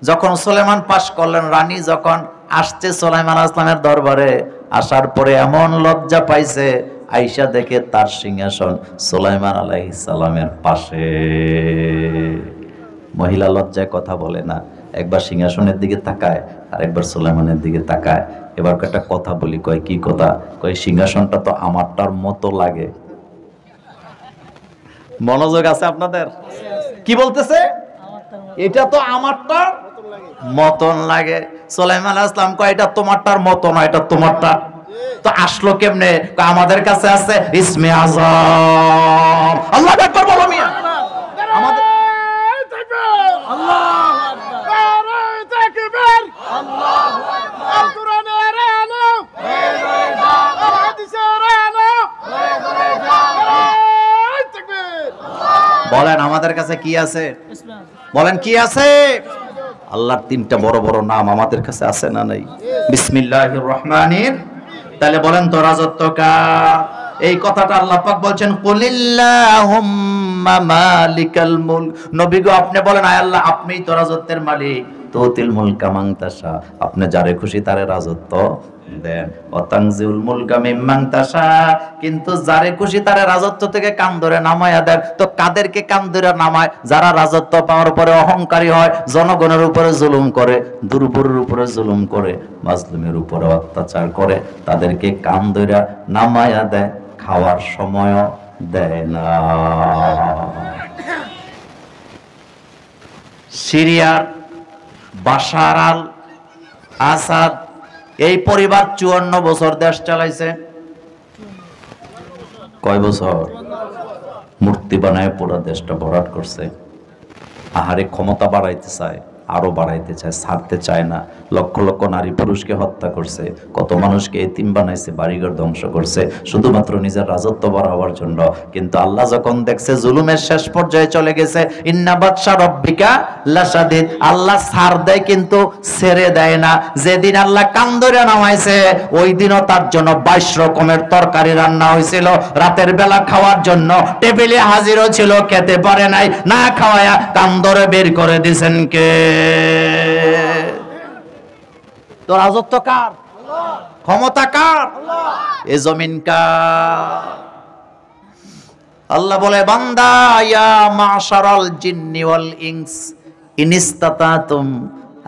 Speaker 1: যখন সুলাইমান পাশ করলেন, রানী যখন আসছে সুলাইমান আলাইহিস সালামের দরবারে, আসার পরে এমন লজ্জা পাইছে, আয়েশা দেখে তার সিংহাসন সুলাইমান আলাইহিস সালামের পাশে। মহিলা লজ্জায় কথা বলে না, একবার সিংহাসনের দিকে তাকায় আর একবার সুলাইমানের দিকে তাকায়। এবার একটা কথা বলি, কয় কি কথা? কয় সিংহাসনটা তো আমারটার মতো লাগে। মনোযোগ আছে আপনাদের? কি বলতেছে? এটা তো আমারটার মতন লাগে। সুলাইমান আলাইহিস সালাম কয় এটা তোমারটার মতো না, এটা তোমারটা। তো আসলো কেমনে? আমাদের কাছে আছে ইসমে আযম। আল্লাহু আকবার বলো মিয়া। আমাদের আল্লাহু আকবার, নারে তাকবীর, আল্লাহু আকবার। কোরআনের আলো, হাদিসের আলো, নারে তাকবীর। বলেন আমাদের কাছে কি আছে? বলেন কি আছে? আল্লাহর 3টা বড় বড় নাম আমাদের কাছে আছে না নাই? বিসমিল্লাহির রহমানির। তাহলে বলেন তো রাজত্ব কার? এই কথাটা আল্লাহ পাক বলছেন, কুলিল্লাহুম্মা মালিকাল মুলক। নবী গো আপনি বলেন, আয় আল্লাহ আপনিই তো রাজত্বের মালিক। তুতিল মুলকা মান তাশা, আপনি যারে খুশি তারে রাজত্ব দেন। ওয়াতানজিউল মুলকা মিম্মান তাশা, কিন্তু যারে খুশি তারে রাজত্ব থেকে কান ধরে নামায়া দেন। তো কাদেরকে কান ধরে নামায়? যারা রাজত্ব পাওয়ার পরে অহংকারী হয়, জনগণের উপরে জুলুম করে, দুর্বলের উপরে জুলুম করে, মাজলুমের উপরে অত্যাচার করে, তাদেরকে কান ধরে নামায়া দেয়, খাওয়ার সময়ও দেয় না। সিরিয়ার বাশার আল আসাদ এই পরিবার 54 বছর দেশ চালাইছে। কয় বছর? মূর্তি বানায় পুরো দেশটা ভরাট করছে। আহারে, ক্ষমতা বাড়াইতে চায়, আরো বাড়াইতে চায়, ছাড়তে চায় না। লক্ষ লক্ষ নারী পুরুষকে হত্যা করছে, কত মানুষকে এতিম বানাইছে, বাড়িঘর ধ্বংস করছে, শুধুমাত্র নিজের রাজত্ব বাড়াবার জন্য। কিন্তু আল্লাহ যখন দেখছে জুলুমের শেষ পর্যায়ে চলে গেছে, ইন্না বাতশা রাব্বিকা লাশাদীদ, আল্লাহ ছাড় দেয় কিন্তু ছেড়ে দেয় না। যেদিন আল্লাহ কান ধরে নামাইছে, ওই দিনও তার জন্য 22 রকমের তরকারি রান্না হয়েছিল রাতের বেলা খাওয়ার জন্য। টেবিলে হাজিরও ছিল, খেতে পারে নাই, না খাওয়ায়া কান ধরে বের করে দিয়েছেন কে? তো রাজত্ব কার? ক্ষমতা কার? এ জমিন কার? আল্লাহ বলে, বান্দা ইয়া মাশারাল জিন্নি ওয়াল ইনস ইনিস্তাতাতুম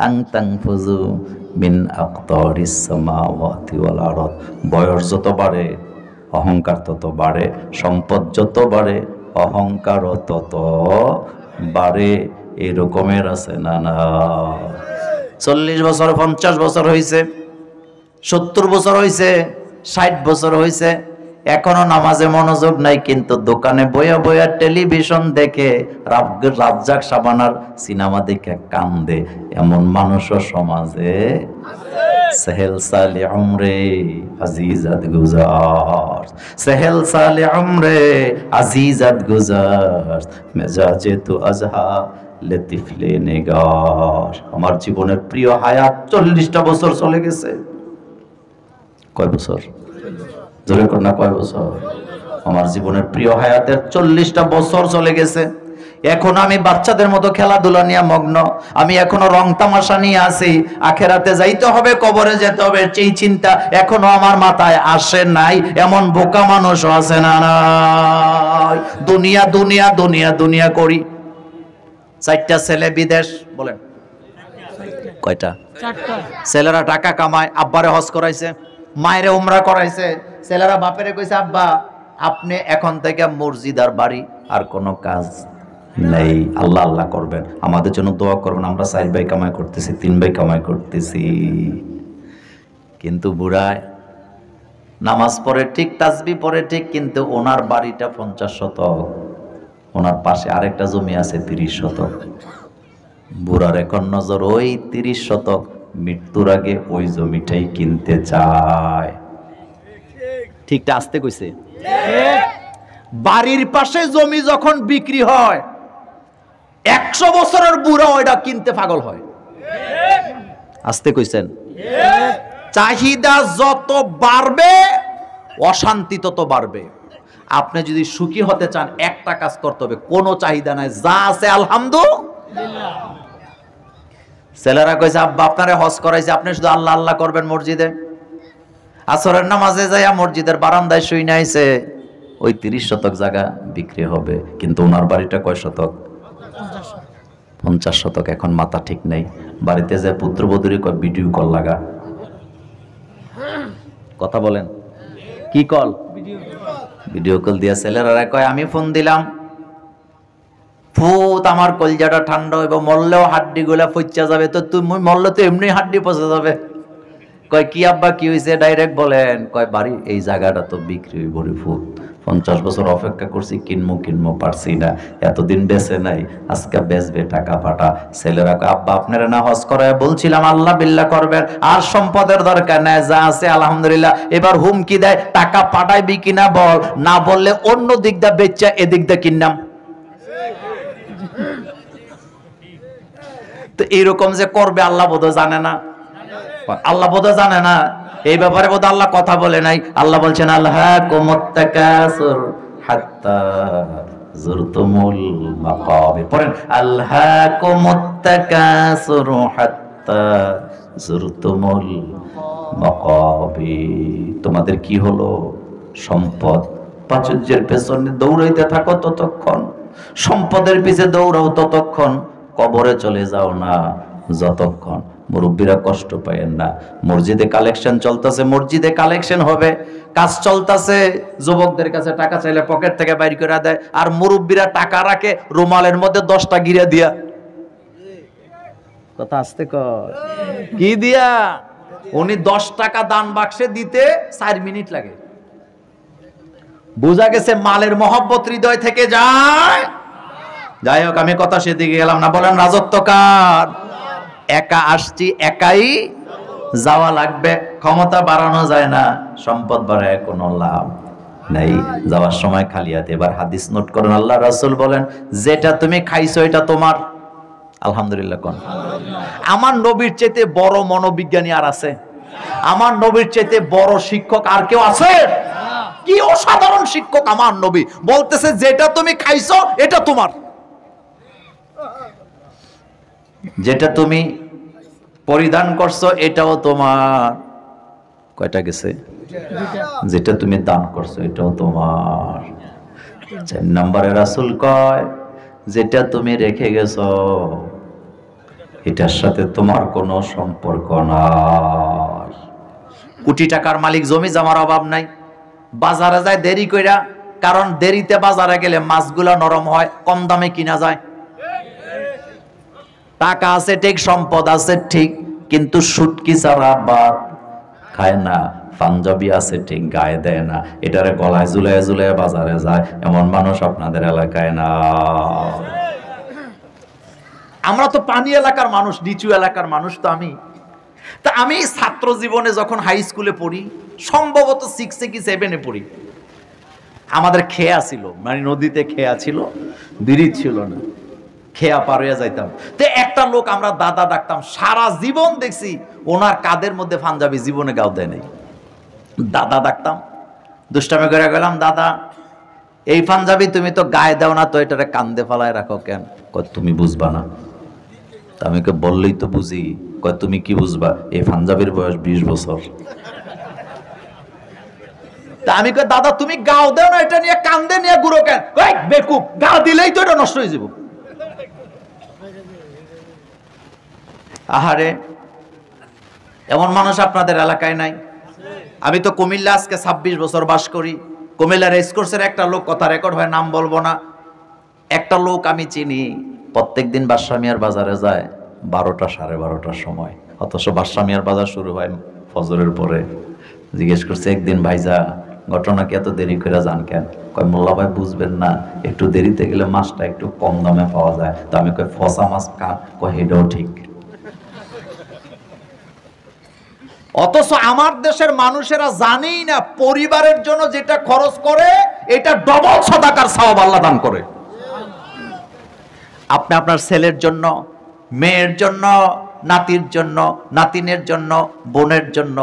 Speaker 1: আন তানফুযু মিন আকতারিস সামাওয়াতি ওয়াল আরদ। বয়স যত বাড়ে অহংকার তত বাড়ে, সম্পদ যত বাড়ে অহংকার তত বাড়ে। এই রকমের আছে না না? 40 বছর 50 বছর হয়েছে, 70 বছর হয়েছে, 60 বছর হয়েছে, এখনো নামাজে মনোযোগ নাই, কিন্তু দোকানে বইয়া বইয়া টেলিভিশন দেখে রাজ্জাক শাবানার সিনেমা দেখে কান্দে, এমন মানুষও সমাজে। সেহেল সালে উমরে আজিজাত গুজার, সেহেল সালে উমরে আজিজাত গুজার, মেজাজে তো আজহা লতিফলে নেগার। আমার জীবনের প্রিয় হায়াত 40টা বছর চলে গেছে। কয় বছর? জোরে কর না, কয় বছর? আমার জীবনের প্রিয় হায়াতের 40টা বছর চলে গেছে। এখন আমি বাচ্চাদের মতো খেলাধুলা নিয়ে মগ্ন, আমি এখনো রং তামাশা নিয়ে আছি। আখেরাতে যাইতে হবে, কবরে যেতে হবে, এই চিন্তা এখনো আমার মাথায় আসে নাই। এমন বোকা মানুষও আছে না নাই? দুনিয়া দুনিয়া দুনিয়া দুনিয়া করি। 4টা ছেলে বিদেশ, বলেন কয়টা? 4টা। ছেলেরা টাকা কামায়, আব্বারে হজ করাইছে, মায়েরে উমরা করাইছে। ছেলেরা বাপেরে কইছে, আব্বা আপনি এখন থেকে মসজিদ আর বাড়ি আর কোনো কাজ নেই, আল্লাহ আল্লাহ করবেন, আমাদের জন্য দোয়া করবেন। আমরা 4 ভাই কামাই করতেছি, 3 ভাই কামাই করতেছি। কিন্তু বুড়ায় নামাজ পড়ে ঠিক, তাসবিহ পড়ে ঠিক, কিন্তু ওনার বাড়িটা 50 শতক, ওনার পাশে আরেকটা জমি আছে 30 শতক। বুড়ার এখন নজর ওই 30 শতক, মৃত্যুর আগে ওই জমিটাই কিনতে চায়। ঠিকটা আসতে কইছে? বাড়ির পাশে জমি যখন বিক্রি হয়, 100 বছরের বুড়া ওইটা কিনতে পাগল হয়। আসতে কইছেন? চাহিদা যত বাড়বে অশান্তি তত বাড়বে। আপনি যদি সুখী হতে চান, একটা কাজ করতে হবে, কোনো চাহিদা নাই, যা আছে আলহামদুলিল্লাহ। ছেলেরা কইছে, আব্বা আপনারে হজ করাইছে, আপনি শুধু আল্লাহ আল্লাহ করবেন মসজিদে। আসরের নামাজে যাইয়া মসজিদের বারান্দায় শুই নাইছে, ওই 30 শতক জায়গা বিক্রি হবে, কিন্তু ওনার বাড়িটা কয় শতক? 50 শতক। এখন মাথা ঠিক নেই, বাড়িতে যে পুত্রবধূরে কয় ভিডিও কল লাগা। কথা বলেন, কি কল? ভিডিও কল দিয়া ছেলেরা কয় আমি ফোন দিলাম, ফুত আমার কলজাটা ঠান্ডা হইব, মরলেও হাড্ডি গুলা পচা যাবে, তো তুমি মরলে তো এমনি হাড্ডি পচে যাবে। কয় কি আব্বা কি হয়েছে? ডাইরেক্ট বলেন। কয় বাড়ি এই জায়গাটা তো বিক্রি হইব রে ফুত, 50 বছর অপেক্ষা করছি, কিনবো পারছি না, এতদিন বেচে নাই, আজকে বেচবে, টাকা পাঠা। ছেলেরা কয় আব্বা আপনারা না হজ করায় বলছিলাম, আল্লাহ বিল্লাহ করবেন, আর সম্পদের দরকার নাই, যা আছে আলহামদুলিল্লাহ। এবার হুমকি দেয়, টাকা পাঠাইবি কিনা বল, না বললে অন্য দিক দা বেচা এদিক দা কিনলাম। তো এইরকম যে করবে আল্লাহ বোধহয় জানে না, আল্লাহ বোধহয় জানে না, এই ব্যাপারে বোধহয় আল্লাহ কথা বলে নাই। আল্লাহ বলছেন আলহাকুমুত তাকাসুর হাত্তা যুরতুমুল মাকাবির। পড়েন আলহাকুমুত তাকাসুর হাত্তা যুরতুমুল মাকাবির। তোমাদের কি হলো? সম্পদ প্রাচুর্যের পেছনে দৌড়াইতে থাকো ততক্ষণ, সম্পদের পিছে দৌড়াও ততক্ষণ, কবরে চলে যাও না যতক্ষণ। মুরব্বীরা কষ্ট পায়েন না, মসজিদে কালেকশন চলতেছে, মসজিদে কালেকশন হবে, কাজ চলতেছে, যুবকদের কাছে টাকা চাইলে পকেট থেকে বাইর করে দেয়, আর মুরব্বীরা টাকা রাখে রুমালের মধ্যে 10টা গিরা দিয়া। কথা আসতে কয় কি দিয়া? উনি 10 টাকা দান বাক্সে দিতে 4 মিনিট লাগে। বোঝা গেছে মালের মহব্বত হৃদয় থেকে যায়। যাই হোক, আমি কথা সেদিকে গেলাম না। বলেন রাজত্ব কার? একা আসছি, একাই যাওয়া লাগবে। ক্ষমতা বাড়ানো যায় না, সম্পদ বাড়ায় কোনো লাভ নাই, যাওয়ার সময় খালি হাতে। এবার হাদিস নোট করেন, আল্লাহ রাসূল বলেন, যেটা তুমি খাইছো এটা তোমার। আলহামদুলিল্লাহ কোন? আমার নবীর চাইতে বড় মনোবিজ্ঞানী আর আছে? আমার নবীর চাইতে বড় শিক্ষক আর কেউ আছে? কি অসাধারণ শিক্ষক আমার নবী! বলতেছে যেটা তুমি খাইছো এটা তোমার, যেটা তুমি পরিধান করছো এটাও তোমার। কয়টা গেছে? যেটা তুমি দান করছো এটাও তোমার। 4 নম্বরে রাসূল কয়, যেটা তুমি রেখে গেছো এটার সাথে তোমার কোনো সম্পর্ক নাই। কোটি টাকার মালিক, জমি জমার অভাব নাই, বাজারে যায় দেরি কইরা, কারণ দেরিতে বাজারে গেলে মাছগুলো নরম হয়, কম দামে কিনা যায়। টাকা আছে ঠিক, সম্পদ আছে ঠিক, কিন্তু শুটকি ছাড়া ভাত খায় না। পাঞ্জাবি আছে ঠিক, গায়ে দেয় না, এটারে গলায় ঝুলে ঝুলে বাজারে যায়, এমন মানুষ আপনাদের এলাকায় না। আমরা তো পানি এলাকার মানুষ, নিচু এলাকার মানুষ তো আমি। তা আমি ছাত্র জীবনে যখন হাই স্কুলে পড়ি, সম্ভবত 6 কি 7 পড়ি, আমাদের খেয়া ছিল, মানে নদীতে খেয়া ছিল, ব্রিজ ছিল না, খেয়া পার হইয়া যাইতাম। তো একটা লোক আমরা দাদা ডাকতাম, সারা জীবন দেখছি ওনার কাদের মধ্যে পাঞ্জাবি জীবনে গাও দেয় নাই। দাদা ডাকতাম, দুষ্টামি করে গেলাম, দাদা এই পাঞ্জাবি তুমি তো গায়ে দাও না, তো এটারে কান্দে ফালায় রাখো কেন? কয় তুমি বুঝবা না। তা আমি বললেই তো বুঝি। কয় তুমি কি বুঝবা, এই পাঞ্জাবির বয়স 20 বছর। তা আমি কই দাদা তুমি গাও দাও না, এটা নিয়ে কান্দে নিয়ে গুরো কেন? কয় বেকুব, গা দিলেই তো এটা নষ্ট হয়ে যাব। আহারে, এমন মানুষ আপনাদের এলাকায় নাই? আমি তো কুমিল্লা আজকে 26 বছর বাস করি। কুমিল্লার রেসকোর্সের একটা লোক, কথা রেকর্ড হয়, নাম বলবো না, একটা লোক আমি চিনি, প্রত্যেকদিন বাদশামিয়ার বাজারে যায় 12টা 12:30টার সময়, অথচ বাদশামিয়ার বাজার শুরু হয় ফজরের পরে। জিজ্ঞেস করছে একদিন, ভাইজা ঘটনা কি, এত দেরি করে যান কেন? কয় মোল্লা ভাই বুঝবেন না, একটু দেরিতে গেলে মাছটা একটু কম দামে পাওয়া যায়। তো আমি কই ফসা মাছ খান? কয় এটাও ঠিক। অথচ আমার দেশের মানুষেরা জানেই না, পরিবারের জন্য যেটা খরচ করে এটা ডবল সাদাকার সওয়াব আল্লাহ দান করে। আপনি আপনার ছেলের জন্য, মেয়ের জন্য, নাতির জন্য, নাতিনের জন্য, বোনের জন্য,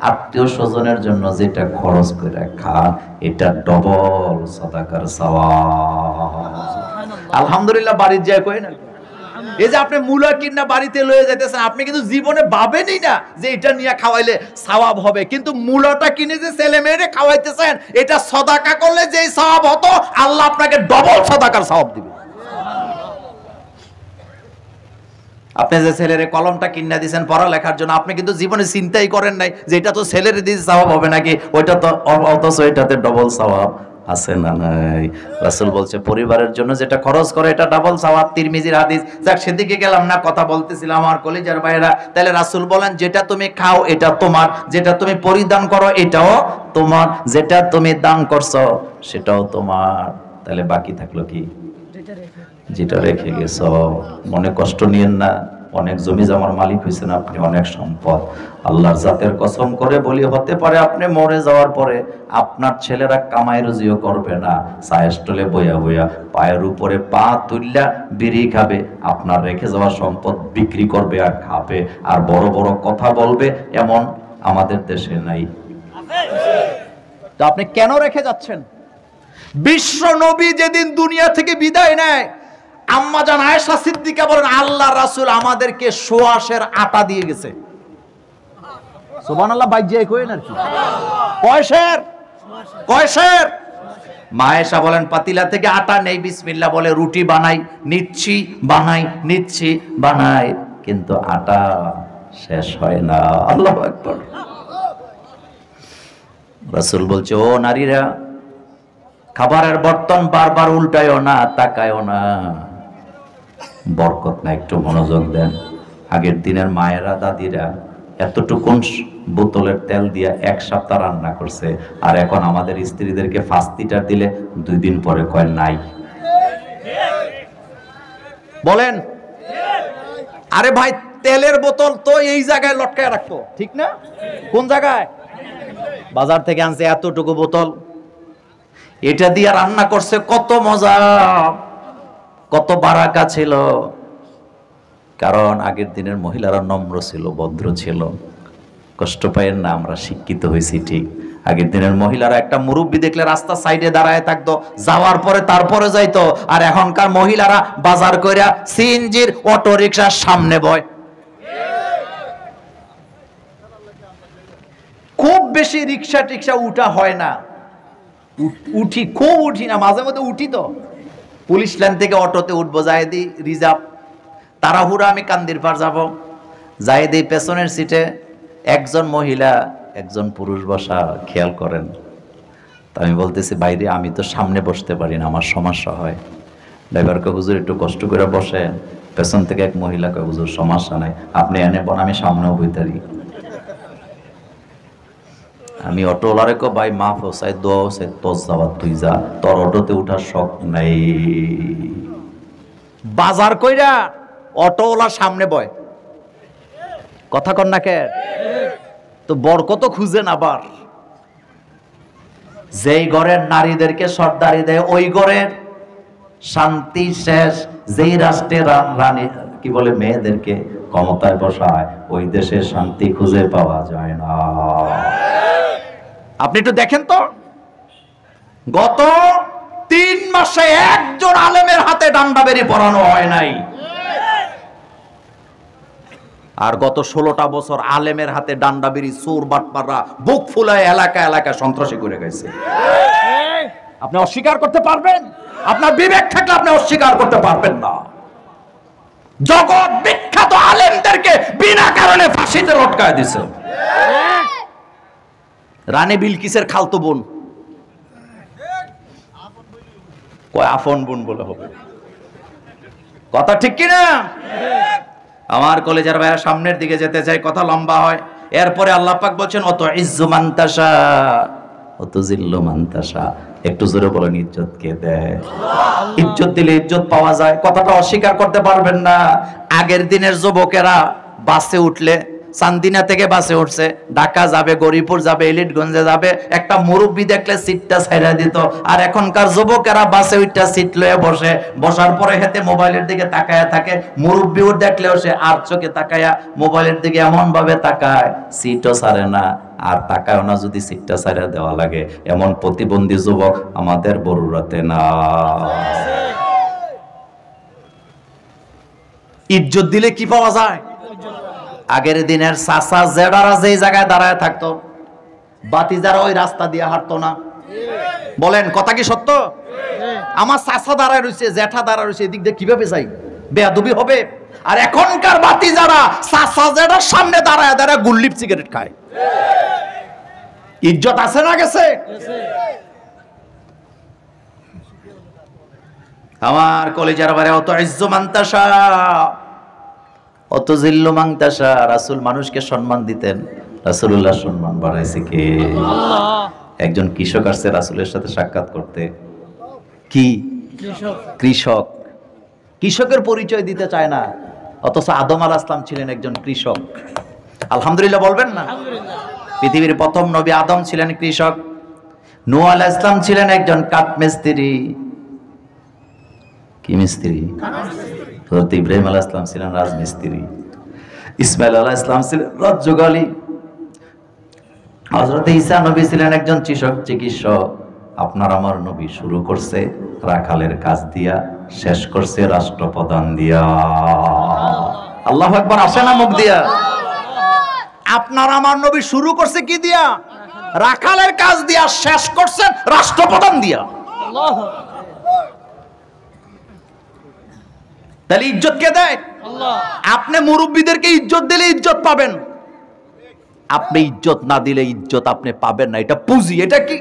Speaker 1: আত্মীয় স্বজনের জন্য যেটা খরচ করে খান, এটা ডবল সাদাকার সওয়াব। আলহামদুলিল্লাহ বাড়ির যায় কই না। এই যে আপনি মূলা কিনা বাড়িতে লয়ে যাইতেছেন, আপনি কিন্তু জীবনে ভাবেনই না যে এটা নিয়ে খাওয়াইলে সওয়াব হবে, কিন্তু মূলাটা কিনে যে ছেলে মেয়েরে খাওয়াইতেছেন, এটা সাদাকা করলে যেই সওয়াব হতো, আল্লাহ আপনাকে ডবল সাদাকার সওয়াব দিবে। আপনি যে ছেলের কলমটা কিনা দিয়েছেন পড়ালেখার জন্য, আপনি কিন্তু জীবনে চিন্তাই করেন নাই যে এটা তো ছেলের দিয়ে সওয়াব হবে নাকি, ওইটা তো, অথচ এটাতে ডবল সওয়াব আছে না নাই? রাসূল বলছে পরিবারের জন্য যেটা খরচ করে এটা ডাবল সওয়াব। তিরমিজির হাদিস। যাক, সেদিকে গেলাম না, কথা বলতেছিলাম আমার কলিজার ভাইরা। তাহলে রাসূল বলেন যেটা তুমি খাও এটা তোমার, যেটা তুমি পরিধান করো এটাও তোমার, যেটা তুমি দান করছো সেটাও তোমার। তাহলে বাকি থাকলো কি? যেটা রেখে গেছো। মনে কষ্ট নিয়েন না, অনেক জমি জমার মালিক হয়েছেন আপনি, অনেক সম্পদ। আল্লাহর জাতের কসম করে বলি, হতে পারে আপনি মরে যাওয়ার পরে আপনার ছেলেরা কামাই রুজিও করবে না, চায়ের স্টলে বইয়া বইয়া পায়ের উপরে পা তুললা বিড়ি খাবে, আপনার রেখে যাওয়া সম্পদ বিক্রি করবে আর খাবে, আর বড় বড় কথা বলবে। এমন আমাদের দেশে নাই। তো আপনি কেন রেখে যাচ্ছেন? বিশ্ব নবী যেদিন দুনিয়া থেকে বিদায় নেয়, আম্মা জান আয়েশা সিদ্দিকা বলেন, আল্লাহ রাসূল আমাদেরকে সোয়াশের আটা দিয়ে গেছে। সুবহানাল্লাহ, বাইজিয়ে কই না কি? কয়শের? কয়শের? মা আয়েশা বলেন, পাতিলা থেকে আটা নেই, বিসমিল্লাহ বলে রুটি বানাই, নিচ্ছি বানাই, নিচ্ছি বানাই, কিন্তু আটা শেষ হয় না। আল্লাহু আকবার। রাসূল বলছে, ও নারীরা, খাবারের বর্তন বারবার উল্টায়ও না, তাকায়ও না, বরকত না, একটু মনোযোগ দেন। আগের দিনের মায়েরা, দাদিরা এতটুকুন বোতলের তেল দিয়ে 1 সপ্তাহ রান্না করছে, আর এখন আমাদের স্ত্রীদেরকে 5 লিটার দিলে 2 দিন পরে কয় নাই। বলেন, আরে ভাই, তেলের বোতল তো এই জায়গায় লটকায় রাখতো, ঠিক না? কোন জায়গায়? বাজার থেকে আনছে এতটুকু বোতল, এটা দিয়ে রান্না করছে, কত মজা, কত বারাকা ছিল। কারণ আগের দিনের মহিলারা নম্র ছিল, ভদ্র ছিল। কষ্ট পাইয়েন না, আমরা শিক্ষিত হয়েছি ঠিক। আগের দিনের মহিলারা একটা মুরব্বি দেখলে রাস্তা সাইডে দাঁড়ায় থাকতো, যাওয়ার পরে তারপরে যাইতো। আর এখনকার মহিলারা বাজার কইরা সিএনজির অটো রিকশার সামনে বয়। খুব বেশি রিকশা টিকশা উঠা হয় না, উঠি, খুব উঠি না, মাঝে মধ্যে উঠি তো। পুলিশ লাইন থেকে অটোতে উঠবো, যাই দিই রিজার্ভ, তাড়াহুড়া আমি কান্দির পার যাব, যাই দিই পেছনের সিটে একজন মহিলা একজন পুরুষ বসা, খেয়াল করেন। তা আমি বলতেছি বাইরে, আমি তো সামনে বসতে পারি না, আমার সমস্যা হয়। ড্রাইভারকে, হুজুর একটু কষ্ট করে বসেন। পেছন থেকে এক মহিলাকে, হুজুর সমস্যা নাই, আপনি এনে বন, আমি সামনেও বইতারি। আমি অটোওয়ালারে কো, ভাই মাফ হোসাই দোয়া হোসাই, তোর যাওয়া তুই যা, তোর অটোতে উঠার শখ নাই। বাজার কইরা অটোওয়ালার সামনে বয়, কথা কন না কে? তো বরকত খুঁজেন আবার। যেই ঘরের নারীদেরকে সর্দারি দেয়, ওই ঘরের শান্তি শেষ। যেই রাষ্ট্রের রানী কি বলে মেয়েদেরকে ক্ষমতায় বসায়, ওই দেশে শান্তি খুঁজে পাওয়া যায় না। আপনি একটু দেখেন তো, গত 3 মাসে একজন আলেমের হাতে ডান্ডা বেরি পরানো হয় নাই। আর গত 16টা বছর আলেমের হাতে ডান্ডা বেরি চোর বাটপাররা বুক ফুলায় এলাকা এলাকা সন্ত্রাসী করে গেছে। আপনি অস্বীকার করতে পারবেন? আপনার বিবেক থাকলে আপনি অস্বীকার করতে পারবেন না। জগৎ বিখ্যাত আলেমদেরকে বিনা কারণে ফাঁসিতে লটকায় দিছে। রানী বিলকিসের খালতো বোন, কয় আপন বোন বলে হবে, কথা ঠিক কিনা? আমার কলেজের ভাইয়া সামনের দিকে যেতে চাই, কথা লম্বা হয়। এরপরে আল্লাহ পাক বলছেন, অত ইজ্জু মান তাশা অত জিল্লু মান তাশা। একটু জোরে বলেন, ইজ্জত কে দেয়? ইজ্জত দিলে ইজ্জত পাওয়া যায়, কথাটা অস্বীকার করতে পারবেন না। আগের দিনের যুবকেরা বাসে উঠলে, চান্দিনা থেকে বাসে উঠছে, ঢাকা যাবে, গরিপুর যাবে, এলিটগঞ্জে যাবে, একটা মুরব্বি দেখলে সিটটা ছাইড়া দিত। আর এখনকার যুবকেরা বাসে উঠটা সিট লয়ে বসে, বসার পরে হেতে মোবাইলের দিকে তাকায়া থাকে। মুরব্বিও দেখলেও সে আর চোখে তাকায়া মোবাইলের দিকে এমন ভাবে তাকায়, সিটও ছাড়ে না। আর তাকায় না যদি সিটটা ছাইড়া দেওয়া লাগে, এমন প্রতিবন্ধী যুবক আমাদের বড়ুরাতে না। ইজ্জত দিলে কি পাওয়া যায়? আগের দিনের চাচা জেডারা যেই জায়গায় দাঁড়ায় থাকতো, বাতিজারা ওই রাস্তা দিয়ে হাঁটতো না। বলেন কথা কি সত্য? আমার চাচা দাঁড়ায় রয়েছে, জ্যাঠা দাঁড়ায় রয়েছে, এদিক দিয়ে কিভাবে যাই? বেয়াদবি হবে। আর এখনকার বাতিজারা চাচা জেডার সামনে দাঁড়ায় দাঁড়ায় গুল্লিপ সিগারেট খায়। ইজ্জত আছে না গেছে? আমার কলেজের বারে, অত ইজ্জু মান তাশা অত জিল্লু মান তাশা। রাসূল মানুষকে সম্মান দিতেন, রাসূলুল্লাহ সম্মান বাড়াইছে কে? আল্লাহ। একজন কৃষক আসছে রাসূলের সাথে সাক্ষাৎ করতে। কি কৃষক? কৃষকের পরিচয় দিতে চায় না, অথচ আদম আলাইহিস সালাম ছিলেন একজন কৃষক। আলহামদুলিল্লাহ বলবেন না? পৃথিবীর প্রথম নবী আদম ছিলেন কৃষক। নূহ আলাইহিস সালাম ছিলেন একজন কাঠমিস্ত্রি। কি মিস্ত্রি? হযরত ইব্রাহিম আলাইহিস সালাম ছিলেন রাজমিস্ত্রি। ইসমাঈল আলাইহিস সালাম ছিলেন রাজযোগালী। হযরত ঈসা নবী ছিলেন একজন চিকিৎসক। আপনার আমার নবী শুরু করছে রাখালের কাজ দিয়া, শেষ করছে রাষ্ট্রপ্রধান দিয়া। আল্লাহু আকবার, আসে না মুখ দিয়া? আপনার আমার নবী শুরু করছে কি দিয়া? রাখালের কাজ দিয়া, শেষ করছেন রাষ্ট্রপ্রধান দিয়া। আল্লাহু। তাহলে ইজ্জত কে দেয়? আল্লাহ। আপনি মুরব্বীদেরকে ইজ্জত দিলে ইজ্জত পাবেন, আপনি ইজ্জত না দিলে ইজ্জত আপনি পাবেন না। এটা পুঁজি। এটা কি?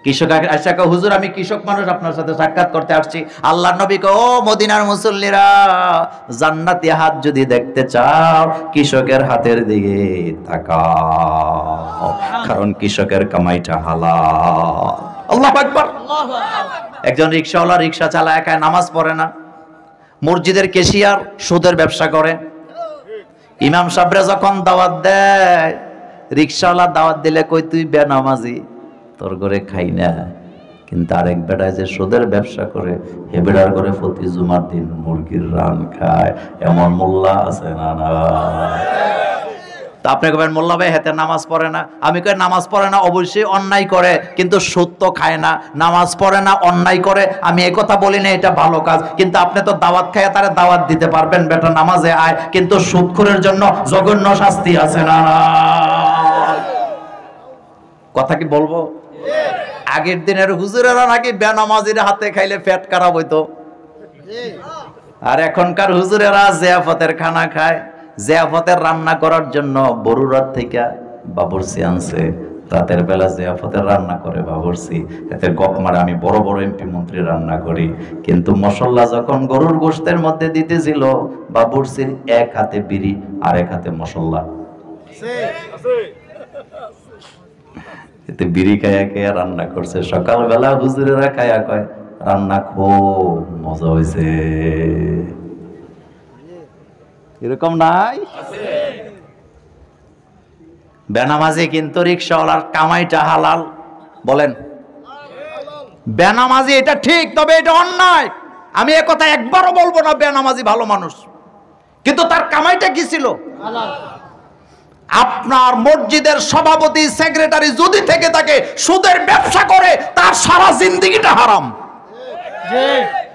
Speaker 1: কৃষক আয়েশা কয়, হুজুর আমি কৃষক মানুষ, আপনার সাথে সাক্ষাৎ করতে আসছি। আল্লাহর নবী কয়, ও মদিনার মুসল্লিরা, জান্নাতি হাত যদি দেখতে চাও, কৃষকের হাতের দিকে তাকাও, কারণ কৃষকের কামাইটা হালাল। আল্লাহু আকবার। একজন রিকশাওয়ালা রিকশা চালায়, একা নামাজ পড়ে না, মসজিদের ক্যাশিয়ার, সুদের ব্যবসা করে। ইমাম সাহেবরা যখন দাওয়াত দেয়, রিকশাওয়ালা দাওয়াত দিলে কই, তুই বেনামাজি, তোর ঘরে খাই না। কিন্তু আরেক বেটায় যে সুদের ব্যবসা করে, হে বেটার ঘরে প্রতি জুমার দিন মুরগির রান খায়। এমন মোল্লা আছে না? না। তা আপনি কবেন মোল্লা ভাই হেতে নামাজ পড়ে না। আমি কই নামাজ পড়ে না, অবশ্যই অন্যায় করে, কিন্তু সুদ তো খায় না। নামাজ পড়ে না, অন্যায় করে, আমি এই কথা বলি না এটা ভালো কাজ। কিন্তু আপনি তো দাওয়াত খায় তারে দাওয়াত দিতে পারবেন, বেটা নামাজে আয়, কিন্তু সুদখোরের জন্য জঘন্য শাস্তি আছে না? কথা কি বলবো? আগের দিনের হুজুরেরা নাকি বেনামাজির হাতে খাইলে পেট খারাপ হইতো, আর এখনকার হুজুরেরা জিয়াফতের খানা খায়। জিয়াফতের রান্না করার জন্য বরুরাত থেকে বাবুর্চি আনছে, রাতের বেলা জিয়াফতের রান্না করে বাবুর্চি, এতে গপ মারে আমি বড় বড় এমপি মন্ত্রী রান্না করি। কিন্তু মশলা যখন গরুর গোশতের মধ্যে দিতেছিল, বাবুর্চির এক হাতে বিড়ি আর এক হাতে মশলা, এতে বিড়ি খায়া খায়া রান্না করছে। সকালবেলা হুজুরেরা খায়া কয় রান্না খুব মজা হয়েছে। এরকম নাই? বেনামাজি কিন্তু রিকশাওয়ালার কামাইটা হালাল বলেন? বেনামাজি এটা ঠিক, তবে এটা অন্যায়। আমি এ কথা একবারও বলবো না বেনামাজি ভালো মানুষ, কিন্তু তার কামাইটা কি ছিল? আপনার মসজিদের সভাপতি সেক্রেটারি যদি থেকে থাকে সুদের ব্যবসা করে, তার সারা জিন্দেগিটা হারাম।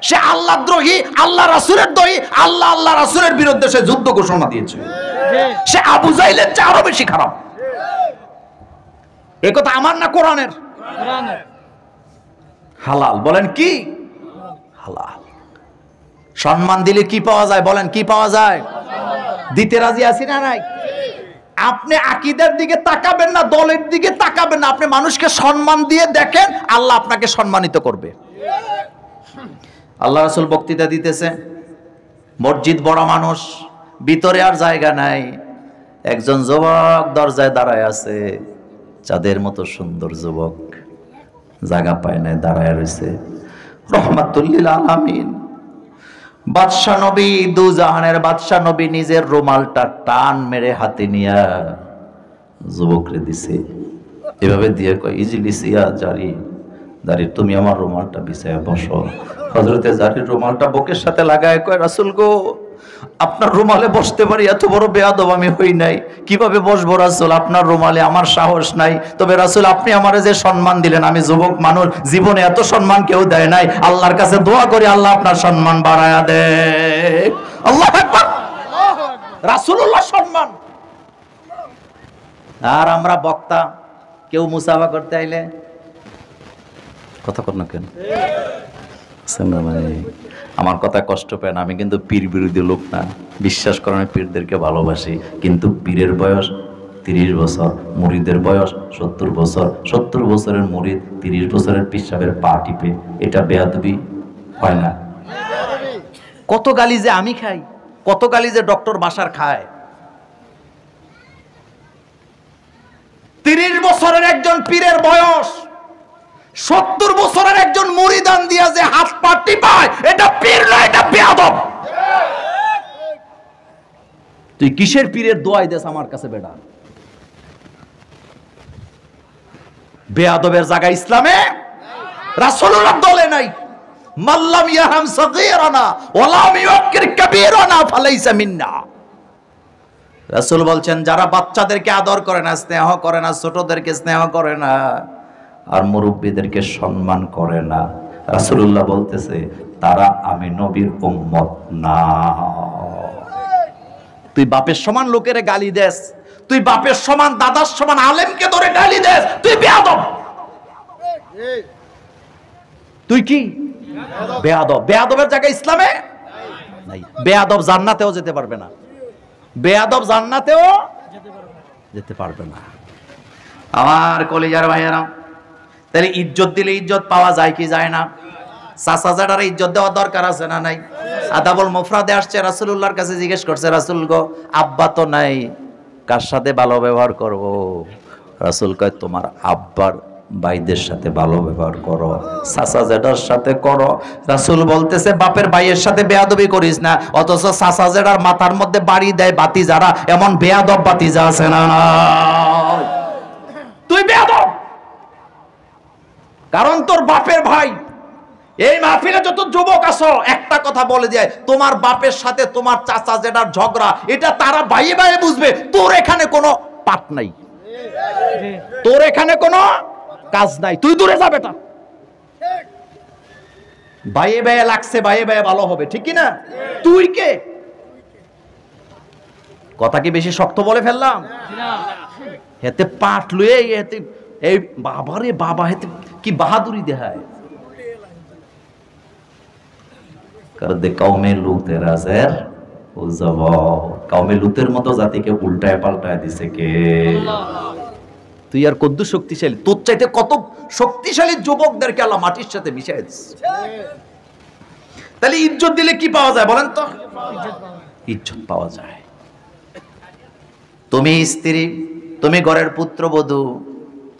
Speaker 1: সে আল্লাহ দ্রোহী, আল্লাহ রাসূলের দ্রোহী, আল্লাহ রাসূলের বিরুদ্ধে সে যুদ্ধ ঘোষণা দিয়েছে। সে আবু জাহেলের চেয়ে আরো বেশি খারাপ। এ কথা আমার না কোরআনের? হালাল বলেন কি? হালাল। সম্মান দিলে কি পাওয়া যায় বলেন? কি পাওয়া যায়? দিতে রাজি আছি না নাই? আপনি আকীদার দিকে তাকাবেন না, দলের দিকে তাকাবেন না, আপনি মানুষকে সম্মান দিয়ে দেখেন, আল্লাহ আপনাকে সম্মানিত করবে। আল্লাহ রাসূল বক্তৃতা দিতেছে, মসজিদ বড়, মানুষ ভিতরে আর জায়গা নাই। একজন যুবক দরজায় দাঁড়ায় আছে, চাঁদের মতো সুন্দর যুবক, জায়গা পায় নাই, দাঁড়ায় রয়েছে। রহমাতুল লিল আলামিন বাদশা নবী, দুজাহানের বাদশা নবী নিজের রুমালটা টান মেরে হাতে নিয়া যুবকরে দিছে, এভাবে দিয়ে কয় ইজলিস ইয়া জারি, জারি তুমি আমার রুমালটা বিছায়া বসো। হযরতে জারির রুমালটা বুকের সাথে লাগায় কয় রাসূল গো, আপনার রুমালে বসতে পারি, এত বড় বেয়াদব আমি হই নাই, কিভাবে বসবো রাসূল? আপনার রুমালে আমার সাহস নাই। তবে রাসূল আপনি আমারে যে সম্মান দিলেন, আমি যুবক মানুষ, জীবনে এত সম্মান কেউ দেয় নাই। আল্লাহর কাছে দোয়া করি আল্লাহ আপনার সম্মান বাড়ায়া দেয়। আল্লাহু আকবার। রাসূলুল্লাহ সম্মান। আর আমরা বক্তা, কেউ মুসাফা করতে আইলে কথা কর না কেন? আমার কথা কষ্ট পায় না, আমি কিন্তু পীর বিরোধী লোক না, বিশ্বাস করেন পীরদেরকে ভালোবাসি, কিন্তু পীরের বয়স 30 বছর, মুরিদের বয়স 70 বছর, 70 বছরের মুরিদ 30 বছরের পিসাবের পা টিপে, এটা বেয়াদবি হয় না? কত গালি যে আমি খাই, কত গালি যে ডক্টর বাসার খায়। 30 বছরের একজন পীরের বয়স, 70 বছরের একজন মুরিদান দিয়া যে হাত পা টিপায়, এটা পীর না, এটা বেয়াদব। তুই কিসের পীরের দোয়াই দেস আমার কাছে বেটা? বেয়াদবের জায়গা ইসলামে, রাসূলুল্লাহ দলে নাই। মাল্লাম ইয়ারহাম সগীরানা ওয়ালাম ইউকির কাবীরানা ফালাইসা মিন্না। রাসূল বলছেন, যারা বাচ্চাদেরকে আদর করে না, স্নেহ করে না, ছোটদেরকে স্নেহ করে না, আর মুরব্বীদেরকে সম্মান করে না, রাসূলুল্লাহ বলতেছে তারা আমি নবীর উম্মত না। তুই বাপের সমান লোকেরে গালি দেস, তুই বাপের সমান দাদার সমান আলেমকে ধরে গালি দেস, তুই বেয়াদব। তুই কি বেয়াদব? বেয়াদবের জায়গা ইসলামে নাই। বেয়াদব জান্নাতেও যেতে পারবে না, বেয়াদব জান্নাতেও যেতে পারবে না। আমার কলিজার ভাইয়েরা, তাহলে ইজ্জত দিলে ইজ্জত পাওয়া যায় কি যায় না? চাচা জাটার ইজ্জত দেওয়ার দরকার আছে না নাই? আদাবুল মুফরাদে আসছে, রাসূলুল্লাহর কাছে জিজ্ঞেস করছে, রাসূল গো আব্বা তো নাই, কার সাথে ভালো ব্যবহার করব? রাসূল কয় তোমার আব্বার ভাইদের সাথে ভালো ব্যবহার করো, চাচা জেঠার সাথে করো। রাসূল বলতেছে বাপের ভাইয়ের সাথে বেয়াদবি করিস না, অথচ চাচা জেঠার মাথার মধ্যে বাড়ি দেয় বাতি যারা, এমন বেয়াদব বাতিজা আছে না? তুই বেয়াদব, কারণ তোর বাপের ভাই। এই মাহফিলে যত যুবক আছো, একটা কথা বলে যায়, তোমার বাপের সাথে তোমার চাচা জেঠার ঝগড়া, এটা তারা ভাইয়ে ভাইয়ে বুঝবে, তোর এখানে কোনো পাট নাই, তোর এখানে কোনো কাজ নাই, তুই দূরে যা বেটা। ভাইয়ে ভাইয়ে লাগছে, ভাইয়ে ভাইয়ে ভালো হবে, ঠিক কি না? তুই কে? কথা কি বেশি শক্ত বলে ফেললাম? হেতে পাট লুয়ে, হেতে এই বাবারে বাবা, হেতে কি বাহাদুরি দেখায়। করদে কওমে লুতের আজের ও যাব, কওমে লুতের মতো জাতিকে উল্টায় পাল্টায় দিছে কে? তুই আর কদ্দু শক্তিশালী, তোর চাইতে কত শক্তিশালী যুবকদেরকে আল্লাহ মাটির সাথে মিশাই দিচ্ছে। তাহলে ইজ্জত দিলে কি পাওয়া যায় বলেন তো? ইজ্জত পাওয়া যায়। তুমি স্ত্রী, তুমি ঘরের পুত্রবধূ,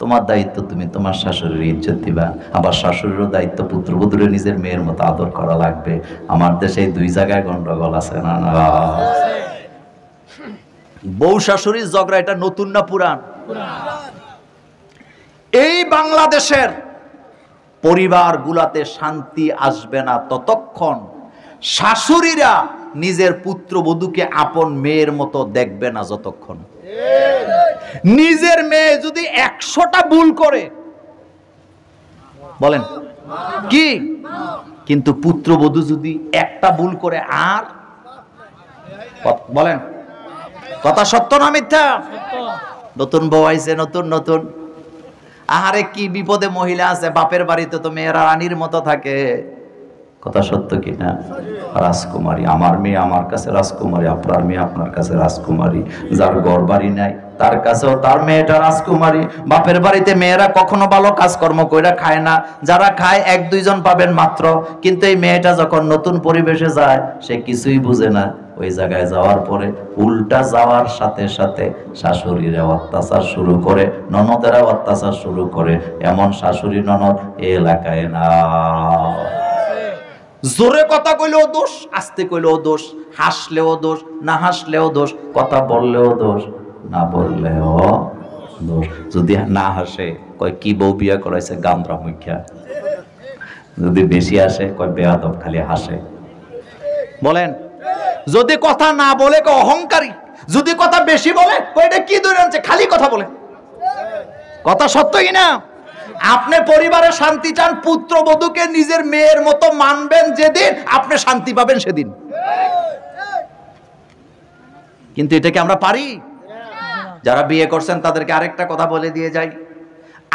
Speaker 1: তোমার দায়িত্ব তুমি তোমার শাশুড়ির ইজ্জত দিবা। আবার শাশুড়িরও দায়িত্ব পুত্রবধূরে নিজের মেয়ের মতো আদর করা লাগবে। আমার দেশে দুই জায়গায় গন্ডগোল আছে না? না, বউ শাশুড়ির ঝগড়া এটা নতুন না পুরান? এই বাংলাদেশের পরিবারগুলাতে শান্তি আসবে না ততক্ষণ শাশুড়িরা নিজের পুত্রবধূকে আপন মেয়ের মতো দেখবে না। যতক্ষণ নিজের মেয়ে যদি 100টা ভুল করে, বলেন কি, কিন্তু পুত্রবধূ যদি একটা ভুল করে, আর বলেন কথা সত্য না মিথ্যা? নতুন বউ আইছে, নতুন নতুন, আহারে কি বিপদে মহিলা আছে, বাপের বাড়িতে তো মেয়েরা রানীর মতো থাকে। কথা সত্য কি না? রাজকুমারী, আমার মেয়ে আমার কাছে রাজকুমারী, আপনার মেয়ে আপনার কাছে রাজকুমারী। যার ঘর বাড়ি নাই তার কাছেও তার মেয়েটা রাজকুমারী। বাপের বাড়িতে মেয়েরা কখনো ভালো কাজকর্ম কইরা খায় না, যারা খায় 1-2 জন পাবেন মাত্র। কিন্তু এই মেয়েটা যখন নতুন পরিবেশে যায় সে কিছুই বুঝে না। ওই জায়গায় যাওয়ার পরে উল্টা যাওয়ার সাথে সাথে শাশুড়িরা অত্যাচার শুরু করে, ননদেরা অত্যাচার শুরু করে। এমন শাশুড়ি ননদ এই এলাকায় না। জোরে কথা কইলেও দোষ, আস্তে কইলেও দোষ, হাসলেও দোষ, না হাসলেও দোষ, কথা বললেও দোষ, না বললেও দোষ। যদি না হাসে কয় কি বউ বিয়া করাইছে গান্দ্রা মুখ্যা, যদি বেশি আসে কয় বেয়াদব, খালি হাসে। বলেন, যদি কথা না বলে কয় অহংকারী, যদি কথা বেশি বলে কয় এটা কি ধরে আনছে, খালি কথা বলে। কথা সত্য কিনা? আপনি পরিবারে শান্তি চান, পুত্রবধূকে নিজের মেয়ের মতো মানবেন যেদিন, আপনি শান্তি পাবেন সেদিন। কিন্তু এটা কি আমরা পারি? যারা বিয়ে করছেন তাদেরকে আরেকটা কথা বলে দিয়ে যাই,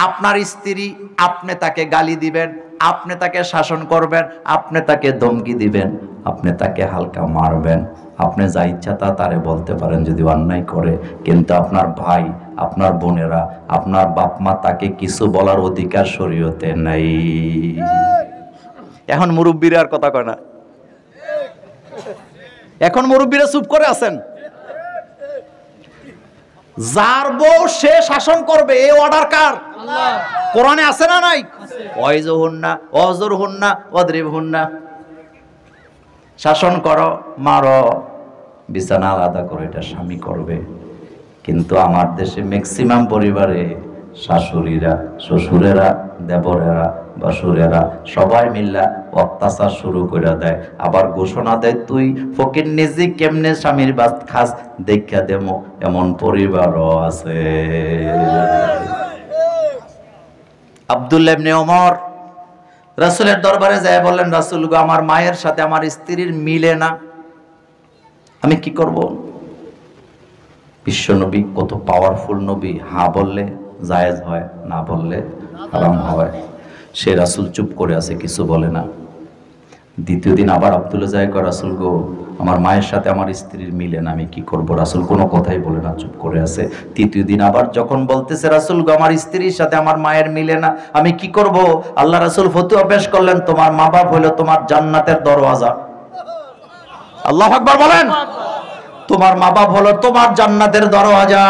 Speaker 1: আপনার স্ত্রী, আপনি তাকে গালি দিবেন, আপনি তাকে শাসন করবেন, আপনি তাকে ধমকি দিবেন, আপনি তাকে হালকা মারবেন, আপনি যা ইচ্ছা তা তারে বলতে পারেন যদি অন্যায় করে। কিন্তু আপনার ভাই, আপনার বোনেরা, আপনার বাপ মা, তাকে কিছু বলার অধিকার শরীয়তে নাই। এখন মুরব্বীরা আর কথা কয় না, এখন মুরব্বীরা চুপ করে আছেন। যার বউ সে শাসন করবে, এই অর্ডার কার? কোরআনে আছে না নাই? ওয়াইজহুন্না ওয়াজরহুন্না ওয়াদরিবহুন্না, শাসন করো, মারো, বিছানা আলাদা করো, এটা স্বামী করবে। কিন্তু আমার দেশে ম্যাক্সিমাম পরিবারে শাশুড়িরা, শ্বশুরেরা, দেবরেরা, বাসুরেরা সবাই মিল্লা অত্যাচার শুরু করে দেয়। আবার ঘোষণা দেয় তুই ফকির নিজে কেমনে স্বামীর বাস খাস দেখা দেমো, এমন পরিবারও আছে। আব্দুল্লাহ ইবনে ওমর রাসূলের দরবারে যায়, বললেন রাসূল গো, আমার মায়ের সাথে আমার স্ত্রীর মিলে না, আমি কি করব? বিশ্ব নবী কত পাওয়ারফুল নবী, হ্যাঁ বললে জায়েজ হয়, না বললে হারাম হয়। সে রাসূল চুপ করে আছে, কিছু বলে না। দ্বিতীয় দিন আবার আব্দুল্লাহ যায়, রাসূল গো, আমার মায়ের সাথে আমার স্ত্রীর মিলে না, আমি কি করব? রাসূল কোনো কথাই বলে না, চুপ করে আছে। তৃতীয় দিন আবার যখন বলতেছে, রাসূল গো, আমার স্ত্রীর সাথে আমার মায়ের মিলে না, আমি কি করব? আল্লাহ রাসূল ফতোয়া পেশ করলেন, তোমার মা বাপ হলো তোমার জান্নাতের দরওয়াজা। আল্লাহু আকবার বলেন। তোমার মা বাপ হলো তোমার জান্নাতের দরওয়াজা।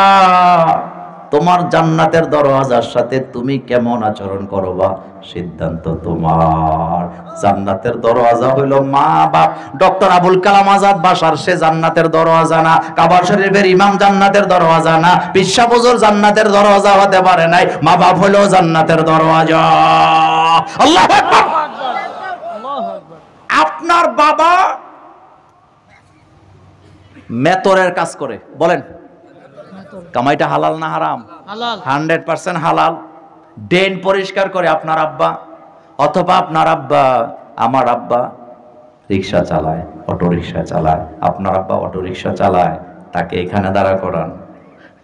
Speaker 1: তোমার জান্নাতের দরওয়াজার সাথে তুমি কেমন আচরণ করবা সিদ্ধান্ত তোমার। জান্নাতের দরওয়াজা হইল মা বাপ। ডক্টর আবুল কালাম আজাদ বাসার সে জান্নাতের দরওয়াজা না, কাবা শরীফের ইমাম জান্নাতের দরওয়াজা না, পিসা হুজুর জান্নাতের দরওয়াজা হতে পারে নাই, মা বাপ হলো জান্নাতের দরওয়াজা। আল্লাহু আকবার। আপনার বাবা মেতরের কাজ করে, বলেন কামাইটা হালাল না হারাম? হালাল, 100% হালাল। ড্রেন পরিষ্কার করে আপনার আব্বা, অথবা আপনার আব্বা, আমার আব্বা রিক্সা চালায়, অটো রিক্সা চালায়, আপনার আব্বা অটো রিক্সা চালায়, তাকে এখানে দাঁড়া করান,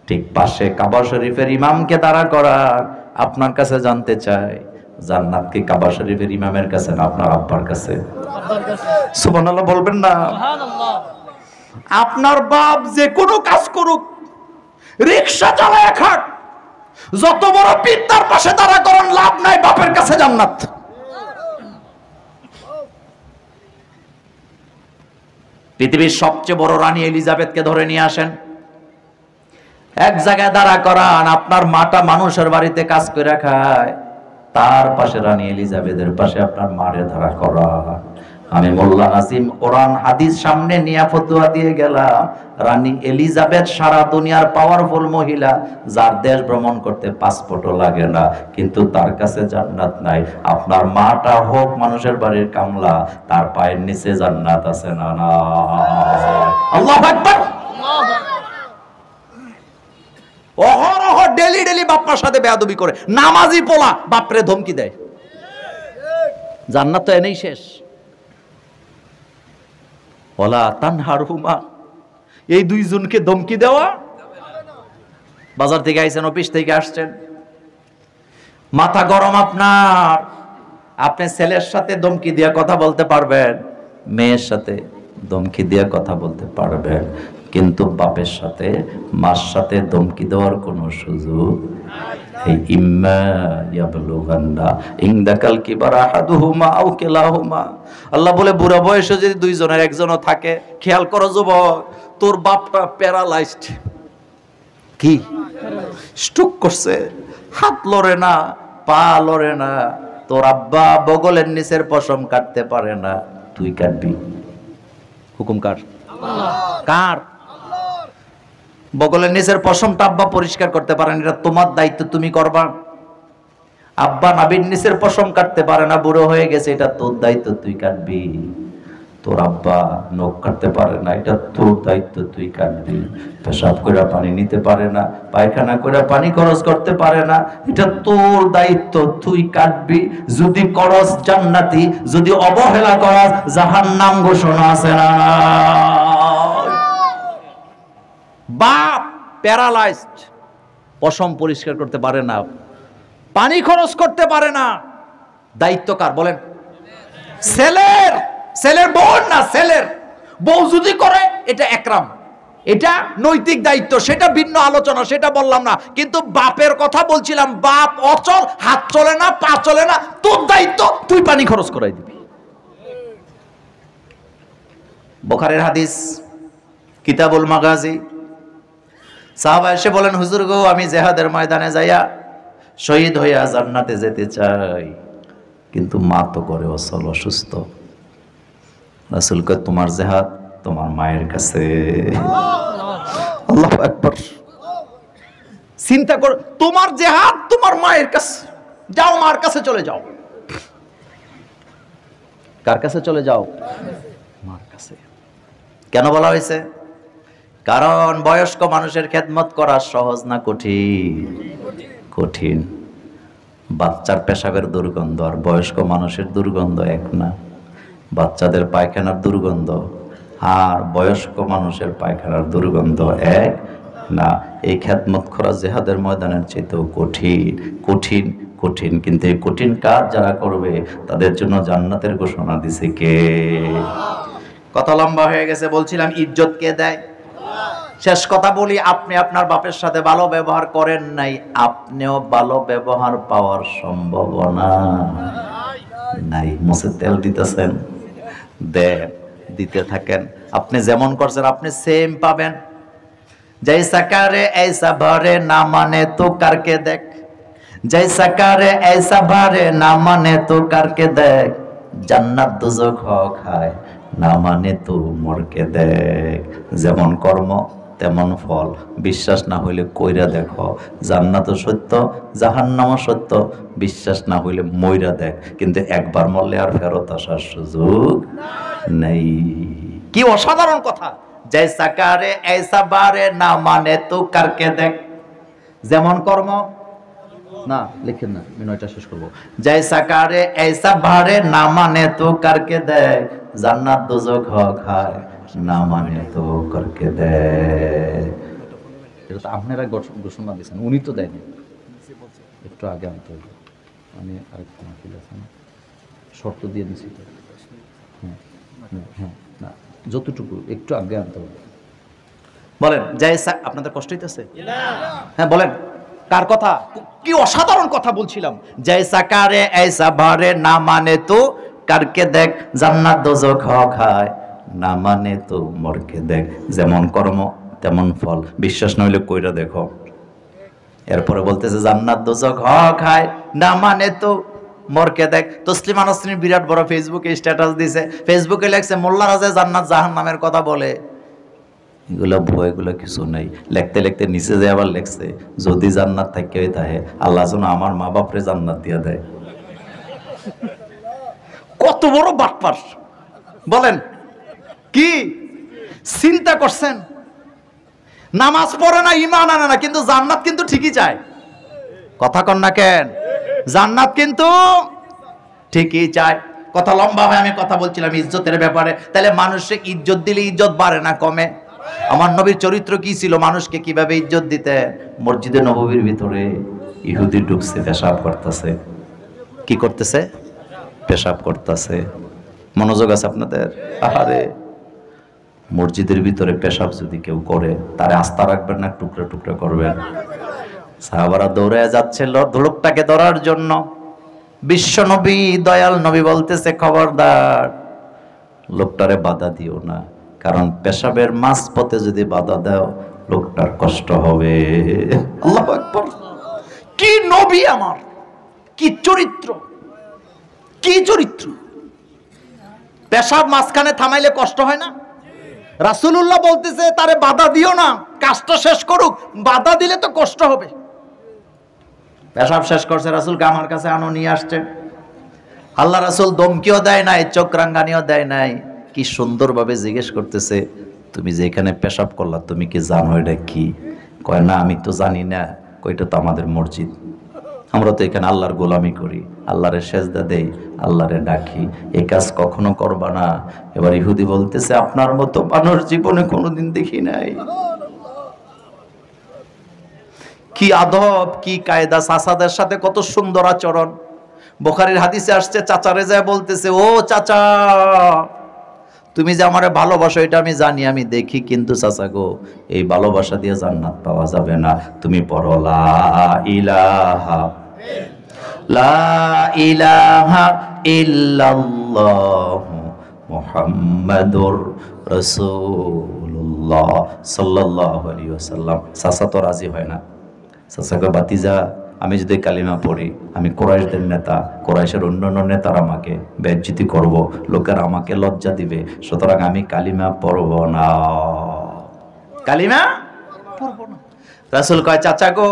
Speaker 1: ঠিক পাশে কাবা শরীফের ইমামকে দাঁড়া করান। আপনার কাছে জানতে চাই, জান্নাত কি কাবা শরীফের ইমামের কাছে না আপনার আব্বার কাছে? সুবহানাল্লাহ বলবেন না? আপনার বাপ যে কোনো কাজ করুক, রিকশা চালায় খাক, যত বড় পীর তার পাশে দাঁড়া করেন লাভ নাই, বাপের কাছে জান্নাত। পৃথিবীর সবচেয়ে বড় রানী এলিজাবেথকে ধরে নিয়ে আসেন, এক জায়গায় দাঁড়া করান, আপনার মাটা মানুষের বাড়িতে কাজ করে খায়, তার পাশে রানী এলিজাবেথের পাশে আপনার মারে দাঁড়া করা। আমি মোল্লা নাসিম কোরআন হাদিস সামনে নিয়ে ফতোয়া দিয়ে গেলাম, রানী এলিজাবেথ সারা দুনিয়ার পাওয়ারফুল মহিলা, যার দেশ ভ্রমণ করতে পাসপোর্টও লাগে না, কিন্তু তার কাছে জান্নাত নাই। আপনার মাটা হোক মানুষের বাড়ির কামলা, তার পায়ের নিচে জান্নাত আছে না? না। আল্লাহু আকবার। অহরহ ডেলি ডেলি বাপ্পার সাথে বেয়াদবি করে, নামাজি পোলা বাপরে ধমকি দেয়, জান্নাত তো এনেই শেষ। ওলা তানহারহুমা, এই দুইজনকে ধমকি দেওয়া। বাজার থেকে আইছেন, অফিস থেকে আসছেন, মাথা গরম আপনার, আপনি ছেলের সাথে ধমকি দিয়ে কথা বলতে পারবেন, মেয়ের সাথে ধমকি দিয়ে কথা বলতে পারবেন, কিন্তু বাপের সাথে মার সাথে ধমকি দেওয়ার কোনো সুযোগ এই ইম্মা ইয়াবলুগান্না ইনদাকাল কিবারা আহাদুহুমা আও কিলাহুমা। আল্লাহ বলে বুড়া বয়সে যদি দুইজনের একজনও থাকে, খেয়াল করো যুবক, তোর বাপটা প্যারালাইজড, কি স্ট্রোক করছে, হাত লড়ে না, পা লড়ে না, তোর আব্বা বগলের নিচের পশম কাটতে পারে না, তুই কাটবি। হুকুম কার? কার? বগলের নিচের পশমটা আব্বা পরিষ্কার করতে পারেন, এটা তোমার দায়িত্ব, তুমি করবা। আব্বা নাভির নিচের পশম কাটতে পারে না, বুড়ো হয়ে গেছে, এটা তোর দায়িত্ব, তুই কাটবি। তোর আব্বা নখ কাটতে পারে না, এটা তোর দায়িত্ব, তুই কাটবি। পেশাব করে পানি নিতে পারে না, পায়খানা করে পানি খরচ করতে পারে না, এটা তোর দায়িত্ব, তুই কাটবি। যদি করস জান্নাতি, যদি অবহেলা করস জাহান্নাম ঘোষণা আছে না? বাপ প্যারালাইজড, পশম পরিষ্কার করতে পারে না, পানি খরচ করতে পারে না, দায়িত্ব কার বলেন? ছেলের। ছেলের বউ না, ছেলের বউ যদি করে এটা একরাম, এটা নৈতিক দায়িত্ব, সেটা ভিন্ন আলোচনা, সেটা বললাম না। কিন্তু বাপের কথা বলছিলাম, বাপ অচল, হাত চলে না, পা চলে না, তোর দায়িত্ব, তুই পানি খরচ করাই দিবি। বুখারীর হাদিস, কিতাবুল মাগাজি, সাহাবা এসে বলেন, হুজুর গো, আমি জিহাদের ময়দানে যাইয়া শহীদ হইয়া জান্নাতে যেতে চাই, কিন্তু মা তো করে অচল, অসুস্থ। রাসূল কয়, তোমার জিহাদ তোমার মায়ের কাছে। আল্লাহু আকবার। চিন্তা কর, তোমার জিহাদ তোমার মায়ের কাছে, যাও মার কাছে চলে যাও। কার কাছে চলে যাও? মার কাছে। কেন বলা হয়েছে? কারণ বয়স্ক মানুষের খেদমত করা সহজ না কঠিন? কঠিন। বাচ্চার পেশাবের দুর্গন্ধ আর বয়স্ক মানুষের দুর্গন্ধ এক না। বাচ্চাদের পায়খানার দুর্গন্ধ আর বয়স্ক মানুষের পায়খানার দুর্গন্ধ এক না। এই খেদমত করা জিহাদের ময়দানের চেয়েও কঠিন, কঠিন, কঠিন। কিন্তু এই কঠিন কাজ যারা করবে তাদের জন্য জান্নাতের ঘোষণা দিছে কে? কথা লম্বা হয়ে গেছে, বলছিলাম ইজ্জত কে দেয়? শেষ কথা বলি, আপনি আপনার বাপের সাথে ভালো ব্যবহার করেন নাই, আপনিও ভালো ব্যবহার পাওয়ার সম্ভাবনা নাই। মুছে তেল দিতেছেন, দেন, দিতে থাকেন। আপনি যেমন করছেন আপনি সেম পাবেন। जैसा करे ऐसा भरे ना माने तो करके देख, जैसा करे ऐसा भरे ना माने तो करके देख, जन्नत दोजख खाए ना माने तो मरके देख। যেমন কর্ম তেমন ফল, বিশ্বাস না হইলে কইরা দেখো। জান্নাতও সত্য, জাহান্নামও সত্য, বিশ্বাস না হইলে মইরা দেখ। কিন্তু একবার মরলে আর ফেরত আসার সুযোগ নেই। কি অসাধারণ কথা! जैसा करे ऐसा बारे ना माने तो करके देख, যেমন কর্ম না লিখেন না, বিনয়টা শেষ করব। जैसा करे ऐसा बारे ना माने तो करके देख, জান্নাত দোজখ খায় না মানে তো করকে দেখ। এটা তো আপনারা ঘোষণা দিয়েছেন, উনি তো দেয়নি, একটু আগে আনতে হবে। আমি আরেকটা মাহফিল আছে না, শর্ত দিয়ে দিছি তো। হ্যাঁ না, যতটুকু একটু আগে আনতে হবে। বলেন জায়েজা, আপনাদের কষ্ট হইতেছে? হ্যাঁ বলেন, কার কথা? কি অসাধারণ কথা বলছিলাম। জায়েজা কারে ऐसा ভারে না মানে তো কারকে দেখ জান্নাত দোজখ খায়, না মানে তো মরকে দেখ যেমন কর্ম তেমন ফল। বিশ্বাস না হইলে কইরা দেখো। এরপরে বলতেছে জান্নাত দোজখ খায়, না মানে তো মরকে দেখ। তসলিমা নাসরিন বিরাট বড় ফেসবুকে স্ট্যাটাস দিছে, ফেসবুকে লেখছে মোল্লারা যে জান্নাত জাহান্নামের কথা বলে, এগুলো ভয়, এগুলো কিছু নাই। লিখতে লিখতে নিচে যে আবার লেখছে যদি জান্নাত থাকে তাহে আল্লাহ যেন আমার মা বাপরে জান্নাত দিয়ে দেয়। কত বড় বাটপার বলেন! কি চিন্তা করছেন? নামাজ পড়ে না, ঈমান আনে না, কিন্তু জান্নাত কিন্তু ঠিকই চায়। কথা কন না কেন? জান্নাত কিন্তু ঠিকই চায়। কথা লম্বা হয়, আমি কথা বলছিলাম ইজ্জতের ব্যাপারে। তাহলে মানুষকে ইজ্জত দিলে ইজ্জত বাড়ে না কমে? আমার নবীর চরিত্র কি ছিল? মানুষকে কিভাবে ইজ্জত দিতে? মসজিদে নববীর ভিতরে ইহুদি ঢুকছে, পেশাব করতেছে। কি করতেছে? পেশাব করতেছে। মনোযোগ আছে আপনাদের? আহারে, মসজিদের ভিতরে পেশাব যদি কেউ করে তারে আস্থা রাখবেন না, টুকরা টুকরা করবেন। সাহাবারা দৌড়ে যাচ্ছে লোকটাকে ধরার জন্য। বিশ্ব নবী, দয়াল নবী বলতেছে খবরদার লোকটারে বাধা দিও না, কারণ পেশাবের মাঝ পথে যদি বাধা দাও লোকটার কষ্ট হবে। আল্লাহু আকবার! কি নবী আমার, কি চরিত্র, কি চরিত্র! পেশাব মাঝখানে থামাইলে কষ্ট হয় না? রাসূলুল্লাহ বলতেছে তারে বাধা দিও না, কাজটা শেষ করুক, বাধা দিলে তো কষ্ট হবে। পেশাব শেষ করছে, রাসূলকে আমার কাছে আনো, নিয়ে আসছে। আল্লাহ রাসূল দমকিও দেয় নাই, চোখ রাঙ্গানিও দেয় নাই, কি সুন্দরভাবে জিজ্ঞেস করতেছে তুমি যে এখানে পেশাব করলা তুমি কি জানো এটা কি? কয় না আমি তো জানি না। কয়টা তো আমাদের মসজিদ, আমরা তো এখানে আল্লাহর গোলামি করি, আল্লাহরে সেজদা দেই, আল্লাহরে ডাকি, এই কাজ কখনো করবা না। এবার ইহুদি বলতেছে আপনার মতো মানুষ জীবনে কোনোদিন দেখি নাই। কি আদব, কি কায়দা, চাচাদের সাথে কত সুন্দর আচরণ। বুখারীর হাদিসে আসছে, চাচারে যায় বলতেছে ও চাচা তুমি যে আমারে ভালোবাসো এটা আমি জানি, আমি দেখি, কিন্তু চাচা গো এই ভালোবাসা দিয়ে জান্নাত পাওয়া যাবে না। তুমি পড়ো লা ইলাহা ইল্লাল্লাহ মুহাম্মাদুর রাসূলুল্লাহ সাল্লাল্লাহু আলাইহি ওয়াসাল্লাম। চাচা তো রাজি হয় না। চাচা গো বাতিজা আমি যদি কালিমা পড়ি আমি কুরাইশদের নেতা, কুরাইশের অন্যান্য নেতারা আমাকে বেইজ্জতি করব, লোকের আমাকে লজ্জা দিবে, সুতরাং আমি কালিমা পড়ব না, কালিমা পড়ব না। রাসূল কয় চাচা গো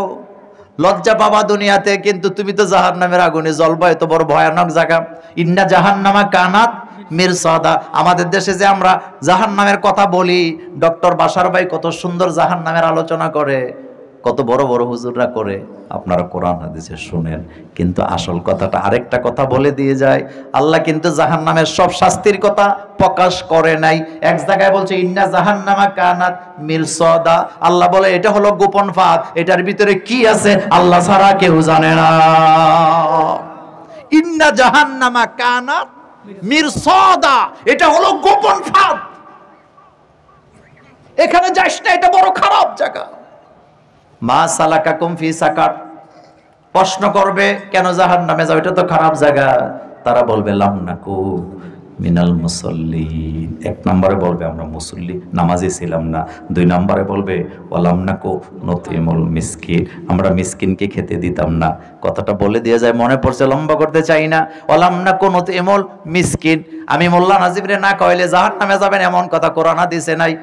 Speaker 1: লজ্জা পাবা দুনিয়াতে, কিন্তু তুমি তো জাহান্নামের আগুনে জ্বলবা, এত বড় ভয়ানক জায়গা। ইন্না জাহান্নামা কানাত মিরসাদা। আমাদের দেশে যে আমরা জাহান্নামের কথা বলি, ডক্টর বাশার ভাই কত সুন্দর জাহান্নামের আলোচনা করে, কত বড় বড় হুজুররা করে, আপনারা কোরআন হাদিসে শুনেন, কিন্তু আসল কথাটা আরেকটা কথা বলে দিয়ে যায়। আল্লাহ কিন্তু জাহান্নামের সব শাস্তির কথা প্রকাশ করে নাই। এক জায়গায় বলছে ইন্না জাহান্নামা কানাত মিরসাদা, আল্লাহ বলে এটা হলো গোপন ফাঁদ, এটার ভিতরে কি আছে আল্লাহ ছাড়া কেউ জানে না। ইন্না জাহান্নামা কানাত মিরসাদা, এটা হলো গোপন ফাঁদ, এখানে যাস না, এটা বড় খারাপ জায়গা। মা সালাকাকুম ফি সাকার, প্রশ্ন করবে কেন জাহান্নামে যাও, এটা তো খারাপ জায়গা। তারা বলবে লাম নাকু মিনাল মুসাল্লিন। এক নম্বরে বলবে আমরা মুসল্লি, নামাজি ছিলাম না। দুই নম্বরে বলবে ওয়ালাম নাকু নতিমুল মিসকিন, আমরা মিসকিনকে খেতে দিতাম না। কথাটা বলে দিয়ে যায়, মনে পড়ছে, লম্বা করতে চাই না। ওয়ালাম নাকু নতিমুল মিসকিন, আমি মোল্লা নাজিবরে না কইলে জাহান্নামে যাবেন এমন কথা কোরআন হাদিসে নাই।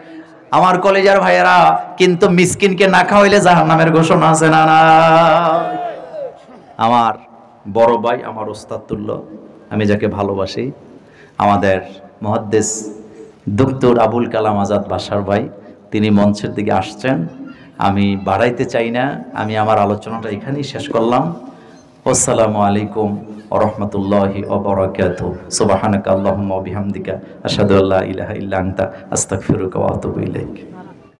Speaker 1: আমার কলেজের ভাইয়েরা, কিন্তু মিসকিনকে না খাওয়াইলে জাহান্নামের ঘোষণা আছে না? না। আমার বড় ভাই, আমার ওস্তাদ তুল্য, আমি যাকে ভালোবাসি, আমাদের মুহাদ্দিস ডক্টর আবুল কালাম আজাদ বাশার ভাই, তিনি মঞ্চের দিকে আসছেন। আমি বাড়াইতে চাই না, আমি আমার আলোচনাটা এখানেই শেষ করলাম। আসসালামু আলাইকুম ওয়া রাহমাতুল্লাহি ওয়া বারাকাতুহু। সুবহানাকা আল্লাহুম্মা ওয়া বিহামদিকা আশহাদু আল্লা ইলাহা ইল্লা আনতা আস্তাগফিরুকা ওয়া আতুবু ইলাইক।